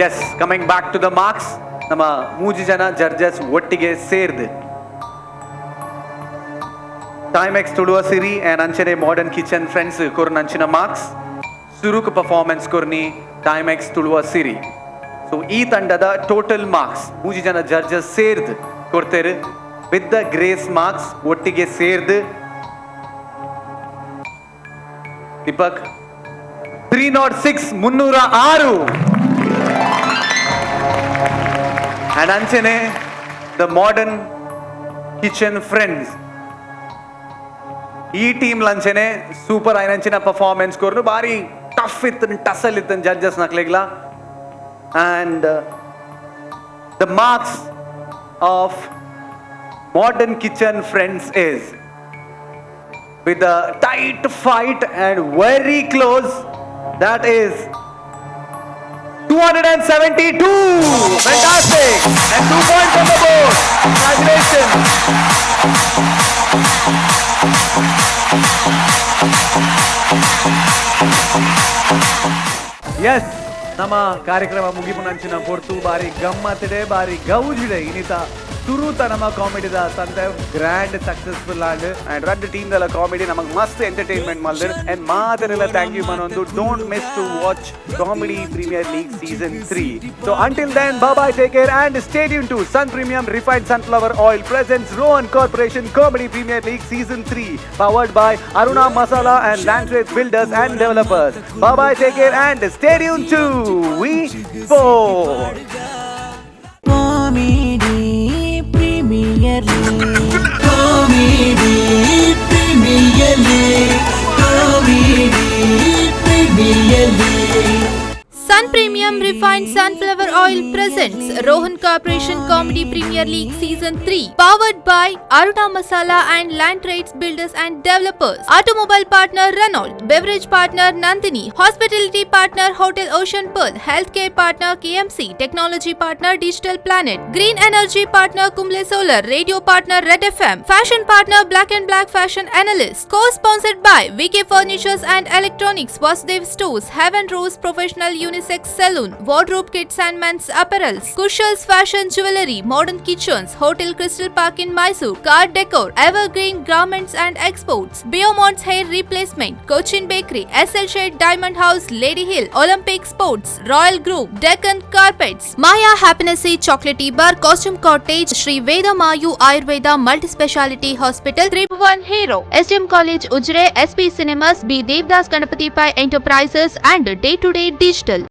Yes coming back to the marks ನಮ್ಮ ಮೂಜಿ ಜನ ಜಡ್ಜಸ್ ಒಟ್ಟಿಗೆ ಸೇರ್ದು ಟೈಮೆಕ್ಸ್ ತುಳುವ ಸಿರಿ ಆ್ಯಂಡ್ ಅಂಚನೆ ಮಾಡರ್ನ್ ಕಿಚನ್ ಫ್ರೆಂಡ್ಸ್ ಕೊರ್ನ ಅಂಚಿನ ಮಾರ್ಕ್ಸ್ ಸುರುಕು ಪರ್ಫಾರ್ಮೆನ್ಸ್ ಕೊರ್ನಿ ಟೈಮೆಕ್ಸ್ ತುಳುವ ಸಿರಿ. ಸೊ ಈ ತಂಡದ ಟೋಟಲ್ ಮಾರ್ಕ್ಸ್ 3 ಜನ ಜಡ್ಜಸ್ ಸೇರ್ದು ಕೊಡ್ತೇರು. ವಿತ್ ದ ಗ್ರೇಸ್ ಮಾರ್ಕ್ಸ್ ಒಟ್ಟಿಗೆ ಸೇರ್ದು ದೀಪಕ್ 306 306. ಅಂಡ್ ಅಂಚೆನೆ ದ ಮಾಡರ್ನ್ ಕಿಚನ್ ಫ್ರೆಂಡ್ಸ್ ಈ ಟೀಮ್ ಲಂಚೆನೆ ಸೂಪರ್ ಆಯ್ನಂಚಿನ ಪರ್ಫಾರ್ಮೆನ್ಸ್ ಕೊರ್ನು ಬಾರಿ ಟಫ್ ಇತ್ತು ಟಸಲ್ ಇತ್ತು judges ನಕ್ಲೆಗ್ಲ. And the marks of modern kitchen friends is with a tight fight and very close, that is 272. Fantastic, and 2 points on the board. Congratulations. Yes, ನಮ್ಮ ಕಾರ್ಯಕ್ರಮ ಮುಗಿಪುನಂಚಿನ ಪೊರ್ತು ಬಾರಿ ಗಮ್ಮತ್ತಿದೆ, ಬಾರಿ ಗೌಜಿದೆ. ಇನ್ನಿತ ತುರುತ ನಮ್ಮ ಕಾಮಿಡಿದ ಸಂತೆ ಗ್ರ್ಯಾಂಡ್ ಸಕ್ಸಸ್ಫುಲ್ ಆಂಡ್ ಅಂಡ್ ರಡ್ ಟೀಮ್ ದಲ್ಲ ಕಾಮಿಡಿ ನಮಗೆ ಮಸ್ತ್ ಎಂಟರ್ಟೈನ್ಮೆಂಟ್ ಮಾಡಿದ್ರು. ಅಂಡ್ ಮಾತರೆಲ್ಲ ಥ್ಯಾಂಕ್ ಯು ಮನೊಂದು. Don't miss to watch comedy premier league season 3. So until then bye bye, take care and stay tuned to Sun Premium Refined Sunflower Oil presents Rohan Corporation Comedy Premier League Season 3 powered by Aruna Masala and Land Trades Builders and Developers. Bye bye, take care and stay tuned to We4. Comedy Premier League. Comedy Premier League. Comedy Premier League. Sun Premium Refined Sunflower Oil presents Rohan Corporation Comedy Premier League Season 3 powered by Aruna Masala and Land Trades Builders and Developers. Automobile partner Renault, beverage partner Nandini, hospitality partner Hotel Ocean Pearl, healthcare partner KMC, technology partner Digital Planet, green energy partner Kumble Solar, radio partner Red FM, fashion partner Black and Black Fashion Analyst. Co-sponsored by VK Furnitures and Electronics, Vasudev Stores, Heaven Rose Professional Unisex Saloon, Wardrobe Kits and Men's Apparels, Kushals Fashion Jewelry, Modern Kitchens, Hotel Crystal Park in Mysore, Car Decor, Evergreen Garments and Exports, Biomont's Hair Replacement, Cochin Bakery, SL Shade Diamond House, Lady Hill, Olympic Sports, Royal Group, Deccan Carpets, Maya Happiness Chocolatey Bar, Costume Cottage, Sri Veda Mayu Ayurveda Multi-Speciality Hospital, 3-1 Hero, SDM College Ujre, SP Cinemas, B Devdas Ganapati Pai Enterprises and Day to Day Digital.